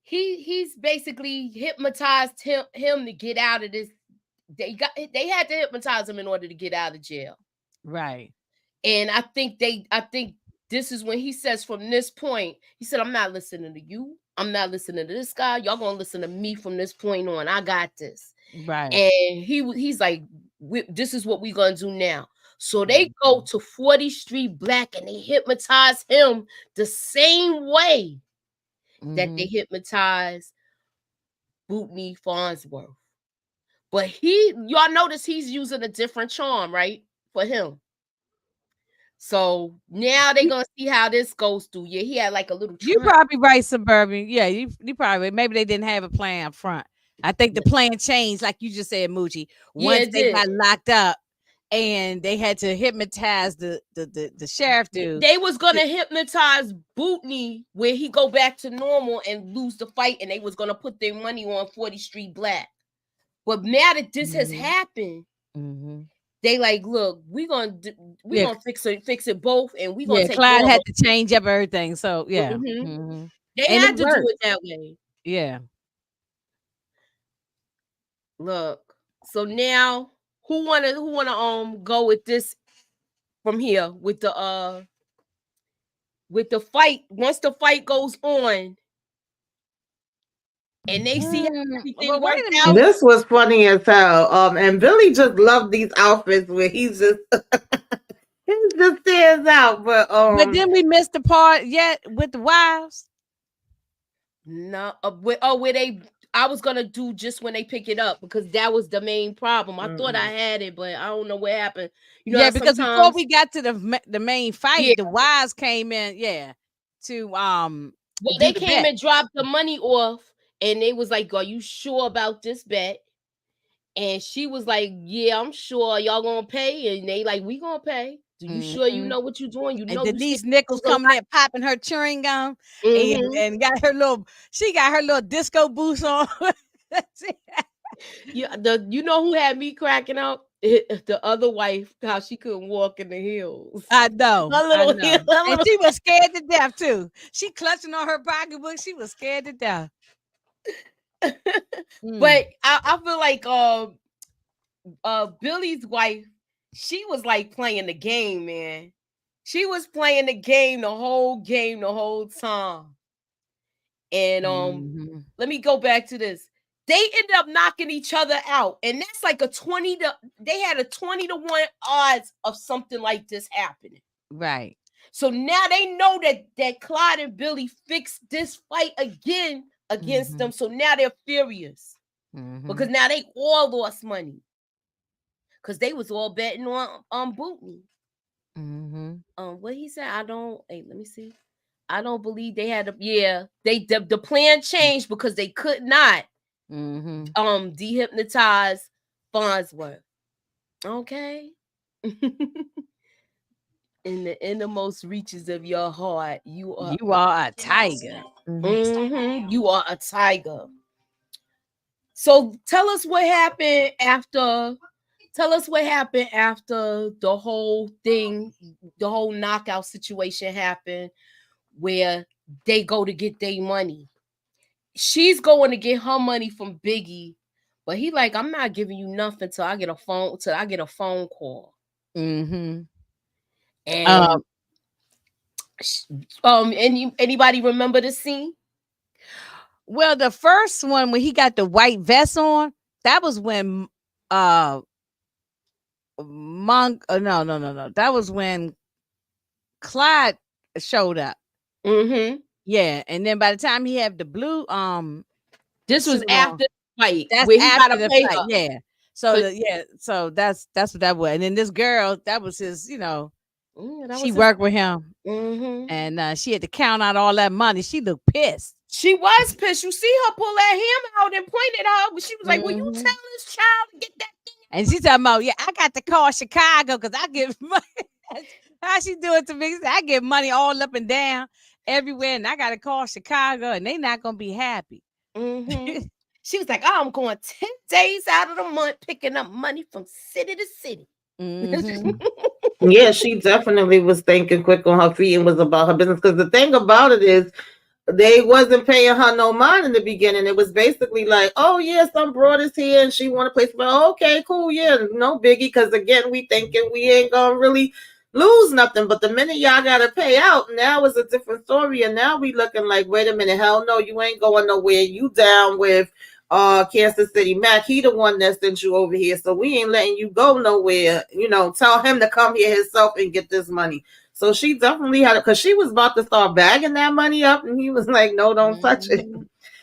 he's basically hypnotized him to get out of this. They had to hypnotize him in order to get out of jail. Right. And I think this is when he says, from this point, he said, I'm not listening to you. I'm not listening to this guy. Y'all gonna listen to me from this point on. I got this. Right. And he's like, this is what we're gonna do now. So they go to 40th Street Black and they hypnotize him the same way that they hypnotize Bootney Farnsworth. But y'all notice he's using a different charm, right? For him. So now they're gonna see how this goes through. Yeah, he had like a little. You probably right, Suburban. Yeah, you probably maybe they didn't have a plan up front. I think the plan changed, like you just said, Moochie. Once they got locked up and they had to hypnotize the sheriff dude. They was gonna hypnotize Bootney where he go back to normal and lose the fight, and they was gonna put their money on 40th Street Black. But now that this has happened, they like, look, we gonna fix it both, and we gonna take. Clyde had to change up everything, so yeah, they had to do it that way. Yeah. Look, so now who wanna go with this from here with the fight? Once the fight goes on, and they see everything worked out. This was funny as hell. And Billy just loved these outfits where he's just he just stands out. But then we missed the part yet with the wives. No, where they. I was gonna do just when they pick it up because that was the main problem. I thought I had it, but I don't know what happened. You know, because before we got to the main fight, the wives came in. Yeah, to well, they came and dropped the money off, and they was like, "Are you sure about this bet?" And she was like, "Yeah, I'm sure. Y'all gonna pay?" And they like, "We gonna pay. Do you sure you know what you're doing? You know." And Denise Nichols coming there popping her chewing gum and got her little. She got her little disco boots on. Yeah, you know who had me cracking up? The other wife, how she couldn't walk in the heels. I know. Heel, and she was scared to death too. She clutching on her pocketbook. She was scared to death. But I feel like Billy's wife, she was like playing the game, man. She was playing the game the whole time. And let me go back to this. They ended up knocking each other out, and that's like they had a 20-1 odds of something like this happening. Right. So now they know that Clyde and Billy fixed this fight again against them. So now they're furious because now they all lost money because they was all betting on Bootney. What he said? Let me see. I don't believe they had the plan changed because they could not dehypnotize Farnsworth. Okay. In the innermost reaches of your heart, you are a tiger. You are a tiger. So tell us what happened after. Tell us what happened after the whole thing, the whole knockout situation happened, where they go to get their money. She's going to get her money from Biggie, but he like, I'm not giving you nothing till I get a phone call. And anybody remember the scene? Well, the first one when he got the white vest on, that was when no. That was when Clyde showed up. Yeah, and then by the time he had the blue, this was after the fight. That's where he after gotta the fight. Yeah. So so that's what that was. And then this girl, that was his, she worked with him, and she had to count out all that money. She looked pissed. She was pissed. You see her pull that hammer out and point at her. She was like, "Will you tell this child to get that thing?" And she talking about, I got to call Chicago because I give money. How she do it to me? I get money all up and down everywhere, and I got to call Chicago, and they not gonna be happy. She was like, I'm going 10 days out of the month picking up money from city to city. Yeah, she definitely was thinking quick on her feet and was about her business. Because the thing about it is, they wasn't paying her no mind in the beginning. It was basically like, oh yeah, some broad is here and she want to play. Well, okay, cool, yeah, no biggie. Because again, we thinking we ain't gonna really lose nothing. But the minute y'all gotta pay out, now it's a different story. And now we looking like, wait a minute, hell no, you ain't going nowhere. You down with Kansas City Mac. He the one that sent you over here, so we ain't letting you go nowhere. Tell him to come here himself and get this money. So she definitely had it, because she was about to start bagging that money up, and he was like, no, don't touch it.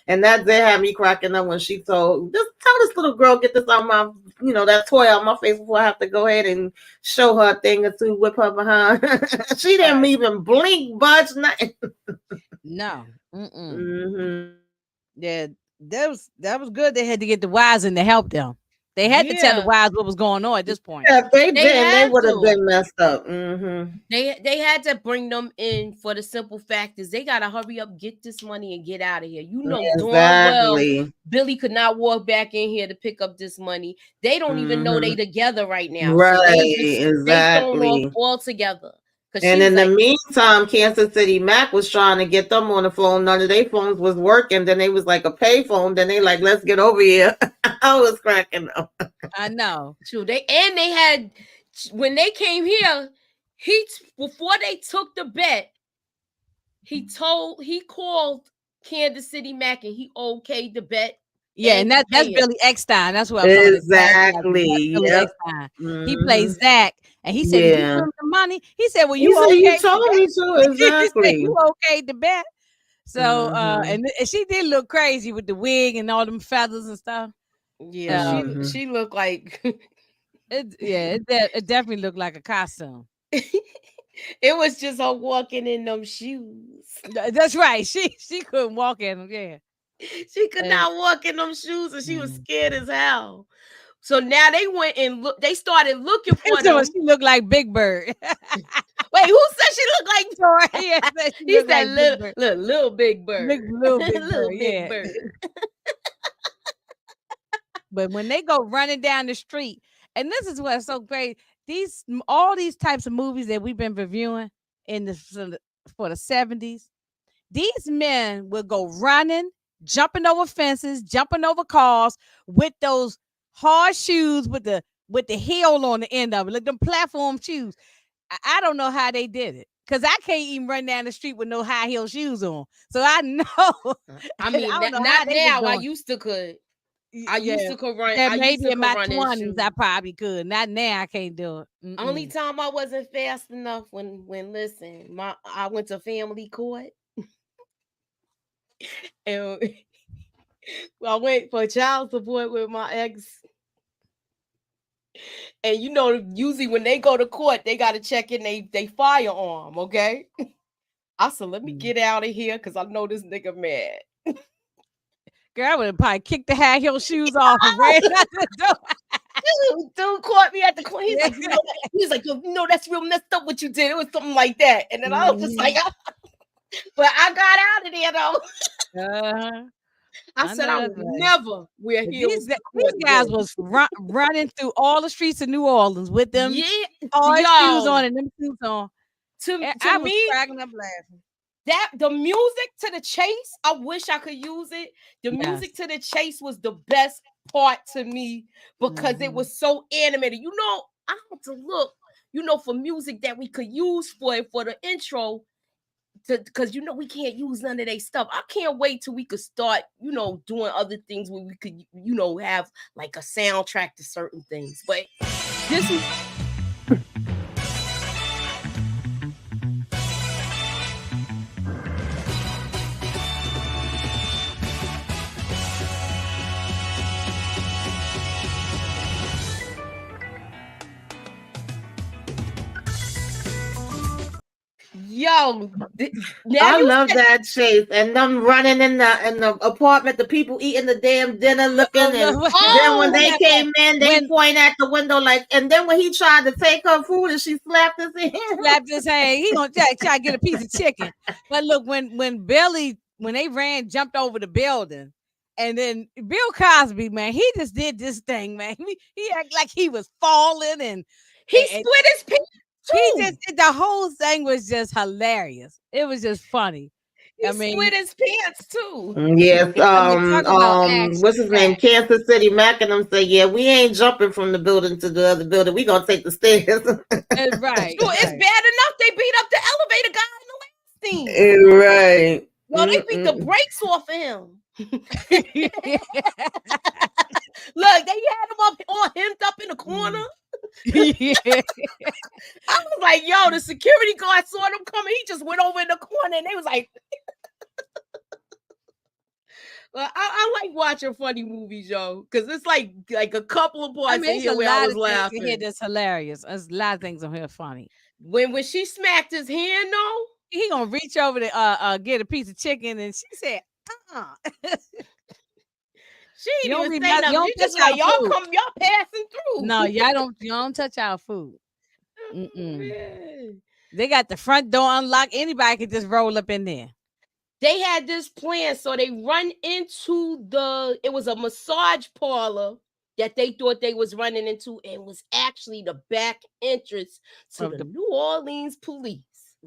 And that did have me cracking up when she told, just tell this little girl, get this out my, that toy out my face before I have to go ahead and show her a thing or two, whip her behind. She didn't even blink, budge, nothing. No. Mm-hmm. Yeah, that was good. They had to get the wives in to help them. They had to tell the wives what was going on at this point. Yeah, if they didn't, they had would have to. been messed up. Mm-hmm. They had to bring them in for the simple fact is they gotta hurry up, get this money, and get out of here. You know darn well Billy could not walk back in here to pick up this money. They don't even know they together right now. Right, so they thrown exactly. off altogether. And in the meantime, Kansas City Mac was trying to get them on the phone. None of their phones was working. Then they was like a pay phone. Then they like, let's get over here. I was cracking up. I know. True. They had, when they came here, before they took the bet, he called Kansas City Mac and he okayed the bet. Yeah, and that's Billy Eckstein. That's what I'm saying. Exactly. Yep. He plays Zach, and he said, "Did you give him the money?" He said, "Well, you okay? You told me to." Exactly. Said, you okayed the bet. So, and she did look crazy with the wig and all them feathers and stuff. Yeah, she looked like it definitely looked like a costume. It was just her walking in them shoes. That's right. She couldn't walk in them. Yeah. She could not walk in them shoes, and she was scared as hell. So now they went and they started looking for them. She looked like Big Bird. Wait, who said she looked like Tori? Yeah, he said like little Big Bird. Little Big Bird. But when they go running down the street, and this is what's so great, all these types of movies that we've been reviewing for the 70s, these men will go running, jumping over fences, jumping over cars with those hard shoes with the heel on the end of it, like them platform shoes. I don't know how they did it, because I can't even run down the street with no high heel shoes on. So I know. I mean, not now. I used to could. I used to could run. Yeah, maybe in my 20s I probably could. Not now. I can't do it. Only time I wasn't fast enough when listen, I went to family court. And I went for child support with my ex. And usually when they go to court, they got to check in they firearm, okay? I said, let me get out of here because I know this nigga mad. Girl, I would have probably kicked the high heel shoes off and ran out the door. Dude caught me at the corner. He's like, that's real messed up what you did. It was something like that. And then I was just like, but I got out of there though. I said I would never wear heels. These guys was running through all the streets of New Orleans with them all shoes on and them suits on. I was cracking up laughing. The music to the chase, I wish I could use it. The music to the chase was the best part to me because it was so animated. I had to look, for music that we could use for the intro. Because we can't use none of their stuff. I can't wait till we could start, doing other things where we could, have like a soundtrack to certain things. But this is yo, I love that chase and them running in the apartment, the people eating the damn dinner, looking, and then when they came in, they point at the window like, and then when he tried to take her food and she slapped his hand, he gonna try to get a piece of chicken. But look, when they jumped over the building, and then Bill Cosby, man, he just did this thing, man. He acted like he was falling and he split his pants. The whole thing was just hilarious. It was just funny. He split his pants too. Yes. What's his name? Kansas City Mac and them say, yeah, we ain't jumping from the building to the other building. We gonna take the stairs. Right. It's bad enough they beat up the elevator guy in the last scene. Right. Well, they beat the brakes off of him. Look, they had him all hemmed up in the corner. I was like, yo, the security guard saw them coming. He just went over in the corner and they was like, Well, I like watching funny movies, yo, because it's like a couple of parts I mean, in it's here a where I lot was of things in here laughing. that's hilarious. There's a lot of things on here funny. When she smacked his hand, though, He gonna reach over to get a piece of chicken, and she said, she You didn't don't even read say you nothing. don't She touch just like, our food. y'all passing through. No, you don't touch our food. Oh, Mm-mm. man. They got the front door unlocked. Anybody could just roll up in there. They had this plan, so they run into it was a massage parlor that they thought they was running into, and was actually the back entrance to Of the the New Orleans police.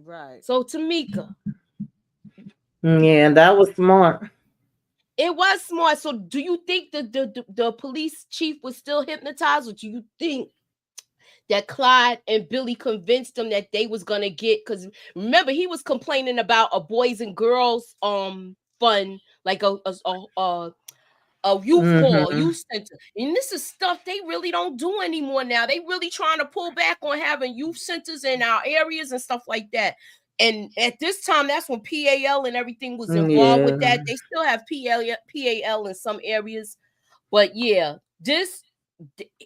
right. So Tamieka, Yeah, that was smart. it was smart. So do you think the police chief was still hypnotized, or do you think that Clyde and Billy convinced them that they was gonna get? Because remember, he was complaining about a boys and girls fun, like a youth hall, Mm-hmm. youth center. And this is stuff they really don't do anymore now. They really trying to pull back on having youth centers in our areas and stuff like that. And at this time, that's when PAL and everything was involved with Yeah. that. They still have PAL in some areas. But yeah,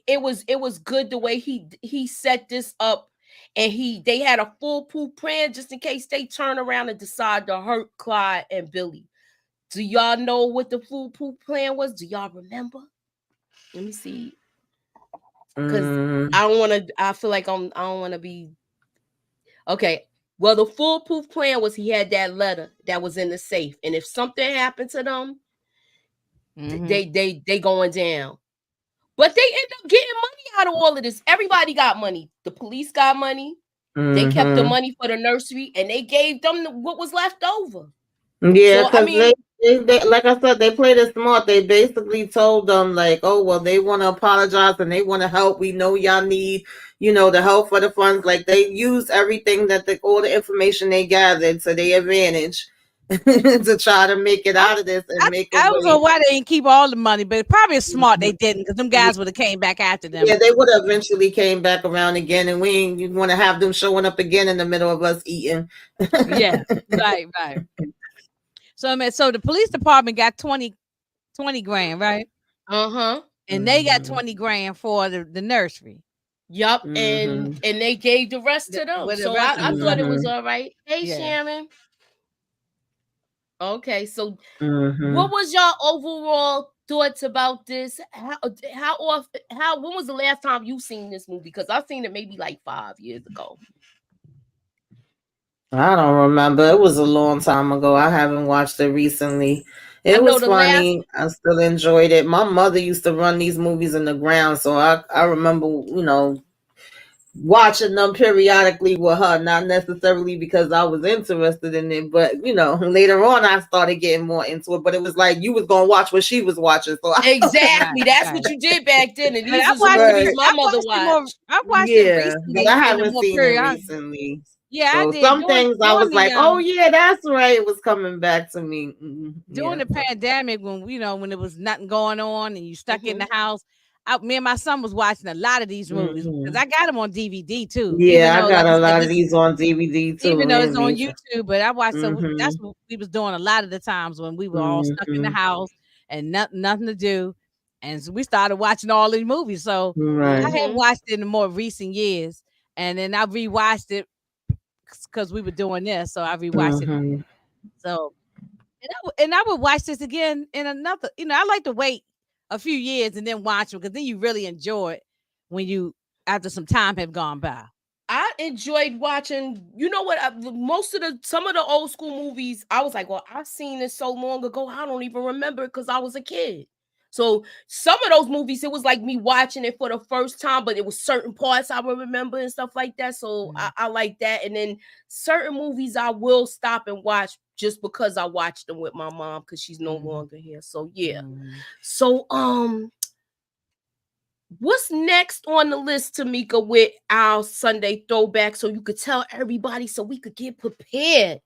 it was good the way he set this up, and they had a foolproof plan just in case they turn around and decide to hurt Clyde and Billy. Do y'all know what the foolproof plan was? Do y'all remember? Let me see. Because I don't want to. I feel like I don't want to be. Okay. Well, the foolproof plan was he had that letter that was in the safe, and if something happened to them, they going down. But they end up getting money out of all of this. Everybody got money. The police got money. They kept the money for the nursery, and they gave them what was left over. Yeah, So I because mean, they, like I said, they played it smart. They basically told them like, oh well, they want to apologize and they want to help. We know y'all need, the help for the funds. Like they used everything all the information they gathered to their advantage to try to make it out of this and make a I don't way. know why they didn't keep all the money, but probably it's smart they didn't, because them guys would have came back after them. Yeah, they would have eventually came back around again, and we ain't want to have them showing up again in the middle of us eating. Yeah, right. So the police department got 20 grand, right? And they got 20 grand for the nursery. Yup, and they gave the rest to them. So I thought it was all right. Hey, Sharon. Okay, so what was y'all overall thoughts about this? How often? When was the last time you seen this movie? Because I've seen it maybe like 5 years ago. I don't remember. It was a long time ago. I haven't watched it recently. It was funny. I still enjoyed it. My mother used to run these movies in the ground, so I remember, watching them periodically with her, not necessarily because I was interested in it, but later on I started getting more into it. But it was like you was gonna watch what she was watching. So exactly, that's what you did back then. And these was movies my mother watched. I watched it recently, but I haven't seen it recently. Yeah, so I did. Some things I was like, oh yeah, that's right. It was coming back to me during the pandemic when when there was nothing going on and you stuck in the house. Me and my son was watching a lot of these movies because I got them on DVD too. Yeah, I got a lot of these on DVD too. Even though it's on YouTube, but I watched. So that's what we was doing a lot of the times when we were all stuck in the house and nothing to do, and so we started watching all these movies. So I had watched it in the more recent years, and then I rewatched it because we were doing this. So I rewatched it. So and I would watch this again in another. I like to wait a few years and then watch them because then you really enjoy it when after some time have gone by. I enjoyed watching, some of the old school movies. I was like, well, I've seen this so long ago, I don't even remember it because I was a kid. So some of those movies, it was like me watching it for the first time, but it was certain parts I would remember and stuff like that. So I like that. And then certain movies I will stop and watch just because I watched them with my mom because she's no longer here. So yeah. So what's next on the list, Tamieka, with our Sunday throwback, so you could tell everybody so we could get prepared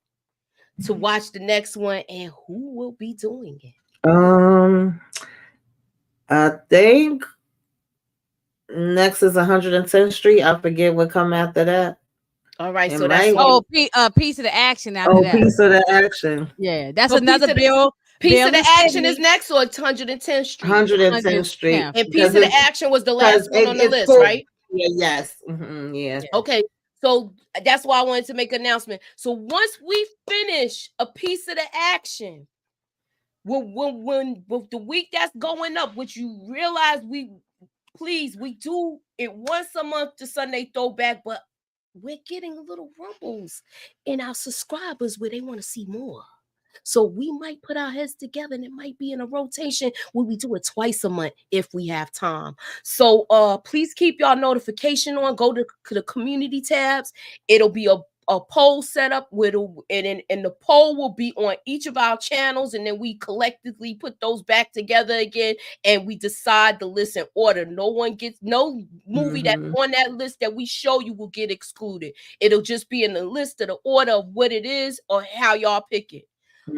to watch the next one, and who will be doing it? I think next is 110th Street. I forget what come after that. All right, so that's Piece of the Action after that. Piece of the Action. Yeah, that's another Bill Piece Bill of the and Action is Sydney, next, or 110th Street? 110th Street, And Piece because of the it's Action was the because last one on the it's list, full. right? Yeah, yes. Yeah. Okay. So that's why I wanted to make an announcement. So once we finish a Piece of the Action, when the week that's going up, which you realize we do it once a month to Sunday Throwback, but we're getting a little rumbles in our subscribers where they want to see more. So we might put our heads together and it might be in a rotation where we do it twice a month if we have time. So please keep y'all notification on. Go to the community tabs. It'll be a poll set up with and the poll will be on each of our channels, and then we collectively put those back together again and we decide the list in order. No movie that's on that list that we show you will get excluded. It'll just be in the list of the order of what it is or how y'all pick it.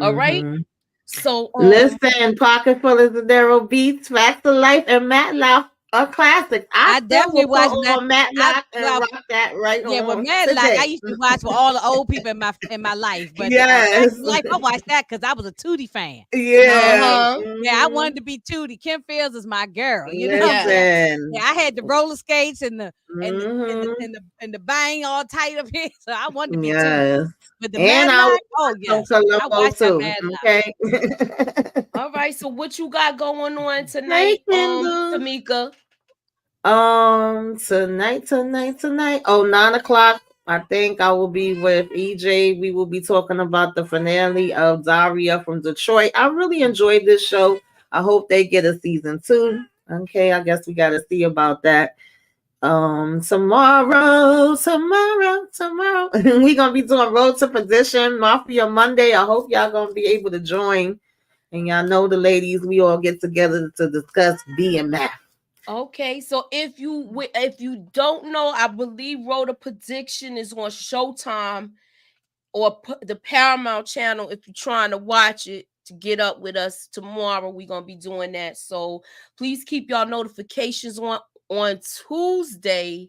All right. So listen, Pocket Full of Zadero Beats, Facts of Life, and Matlock are classics. I still definitely will put watched on Matlock and well, rock that right yeah, with on Madlock, today. I used to watch with all the old people in my life. But Yes. Facts of Life, I watched that because I was a Tootie fan. Yeah. Yeah, I wanted to be Tootie. Kim Fields is my girl. You know Listen. what I'm saying? Yeah, I had the roller skates and the bang all tight up here. So I wanted to be Tootie. But the and Madlock, I yes. Columbo I watched too. that Madlock. Okay. all right. So what you got going on tonight, Tamieka? Tonight. Oh, 9 o'clock. I think I will be with EJ. We will be talking about the finale of Daria from Detroit. I really enjoyed this show. I hope they get a season 2. Okay, I guess we got to see about that. Tomorrow, we're gonna be doing Road to Position Mafia Monday. I hope y'all gonna be able to join. And y'all know the ladies, we all get together to discuss BMF. Okay, so if you don't know, I believe Road to Prediction is on Showtime or the Paramount channel. If you're trying to watch it to get up with us tomorrow, we're gonna be doing that. So please keep y'all notifications on Tuesday.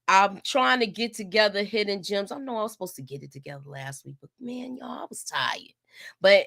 I'm trying to get together Hidden Gems. I know I was supposed to get it together last week, but man, y'all, I was tired. But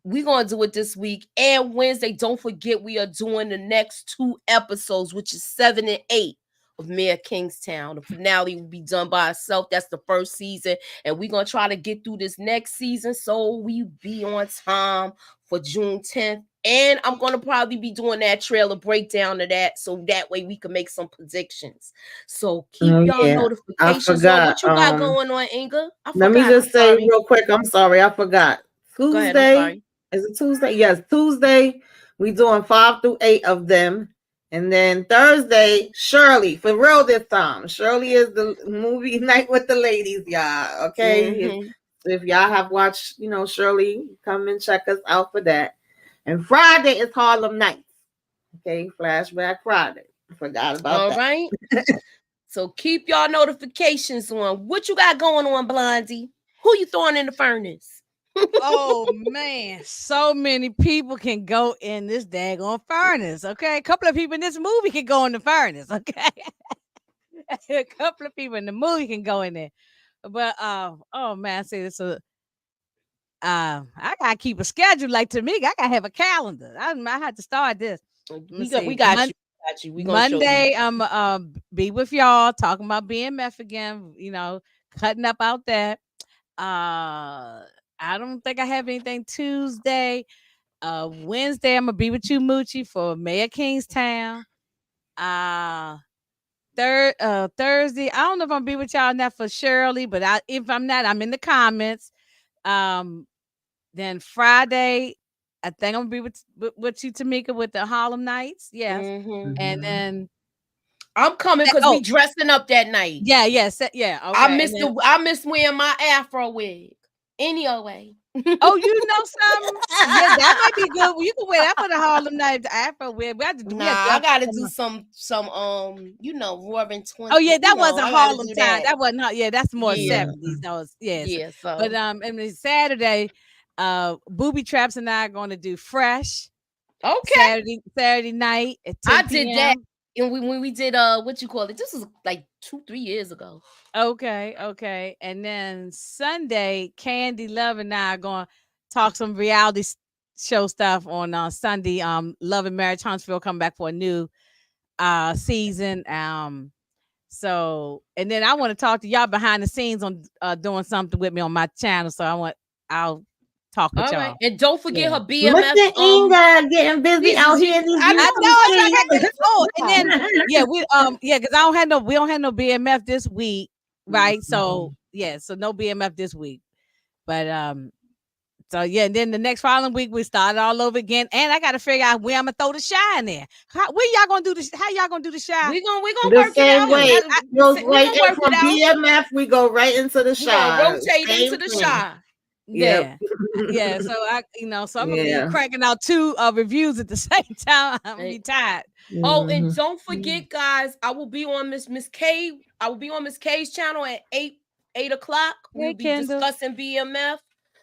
we're going to do it this week and Wednesday. Don't forget, we are doing the next 2 episodes, which is 7 and 8 of Mayor Kingstown. The finale will be done by itself. That's the first season. And we're going to try to get through this next season so we be on time for June 10th. And I'm going to probably be doing that trailer breakdown of that so that way we can make some predictions. So keep y'all notifications on. What you got going on, Inga? Let me just say real quick. I'm sorry. I forgot. Tuesday. Go ahead, I'm sorry. Is it Tuesday? Yes, Tuesday. We doing 5 through 8 of them. And then Thursday, Shirley, for real this time. Shirley is the movie night with the ladies, y'all. Okay. If y'all have watched, Shirley, come and check us out for that. And Friday is Harlem Nights. Okay, Flashback Friday. Forgot about that. All right. So keep y'all notifications on. What you got going on, Blondie? Who you throwing in the furnace? Oh man, so many people can go in this daggone furnace. Okay, a couple of people in this movie can go in the furnace. Okay, a couple of people in the movie can go in there. But oh man, see this. I gotta keep a schedule like Tamieka. I gotta have a calendar. I had to start this. We got you. We gonna Monday, show you. I'm be with y'all talking about BMF again. Cutting up out that. I don't think I have anything Tuesday. Wednesday, I'm gonna be with you, Moochie, for Mayor Kingstown. Thursday, I don't know if I'm gonna be with y'all on that for Shirley, but if I'm not, I'm in the comments. Then Friday, I think I'm gonna be with you, Tamieka, with the Harlem Nights. Yes, and then I'm coming because we dressing up that night. Yeah. Okay. I miss wearing my Afro wig. Anyway. Oh, you know something? Yeah, that might be good. You can wear that for the Harlem Night Afro wig. I gotta do some Roaring 20. Oh yeah, that wasn't Harlem time. That wasn't. Yeah, that's more 70s. Those. Yes. Yeah. So. But and Saturday, Booby Traps and I are going to do Fresh. Okay. Saturday night at 10 I p.m. did that. And when we did what you call it, this was like 2-3 years ago. Okay. And then Sunday, Candy Love and I are going to talk some reality show stuff on Sunday. Love and Marriage Huntsville come back for a new season. So, and then I want to talk to y'all behind the scenes on doing something with me on my channel. So I'll talk with All y'all. right, and don't forget her Look BMF. at Inga getting busy out here in these I I know it's like I YouTube get oh, and then because we don't have no BMF this week, right? So so no BMF this week. But so and then the next following week we start all over again, and I got to figure out where I'm gonna throw the shy in there. Where y'all gonna do this? How y'all gonna do the shy? We gonna the work it same out. way. Goes We right gonna in work from it out. BMF. We go right into the We gonna shy. rotate Same into the thing. shy. Yeah. So so I'm gonna be cracking out 2 reviews at the same time. I'm gonna be tired. Oh, and don't forget, guys, I will be on Miss K. I will be on Miss K's channel at 8 o'clock. We'll be discussing BMF.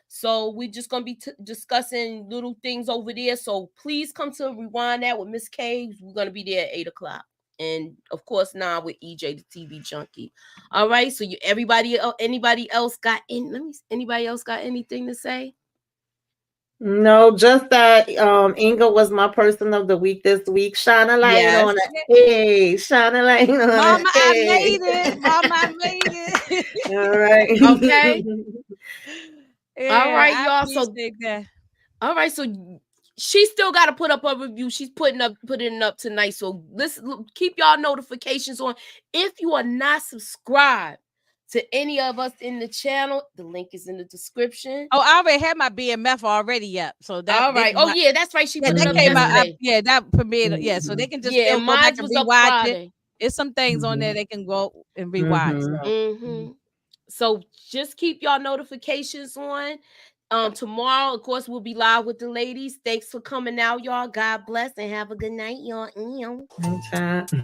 So we're just gonna be discussing little things over there. So please come to Rewind That with Miss K. We're gonna be there at 8 o'clock. And of course, now with EJ the TV junkie. All right. So anybody else got anything to say? No, just that Inga was my person of the week this week. Shine a light on it. Hey, shine a light on it. Mama, I made it. Mama, I made it. All right. Okay. All right, y'all. So that. All right, so she still got to put up a review. She's putting it up tonight. So keep y'all notifications on. If you are not subscribed to any of us in the channel, the link is in the description. Oh, I already had my BMF already up. So that all right. Oh yeah, that's right. She put it up came yesterday. out. That premiered. Yeah, so they can just still go back and rewatch it. There's some things on there they can go and rewatch. So just keep y'all notifications on. Tomorrow, of course, we'll be live with the ladies. Thanks for coming out, y'all. God bless and have a good night, y'all. Okay.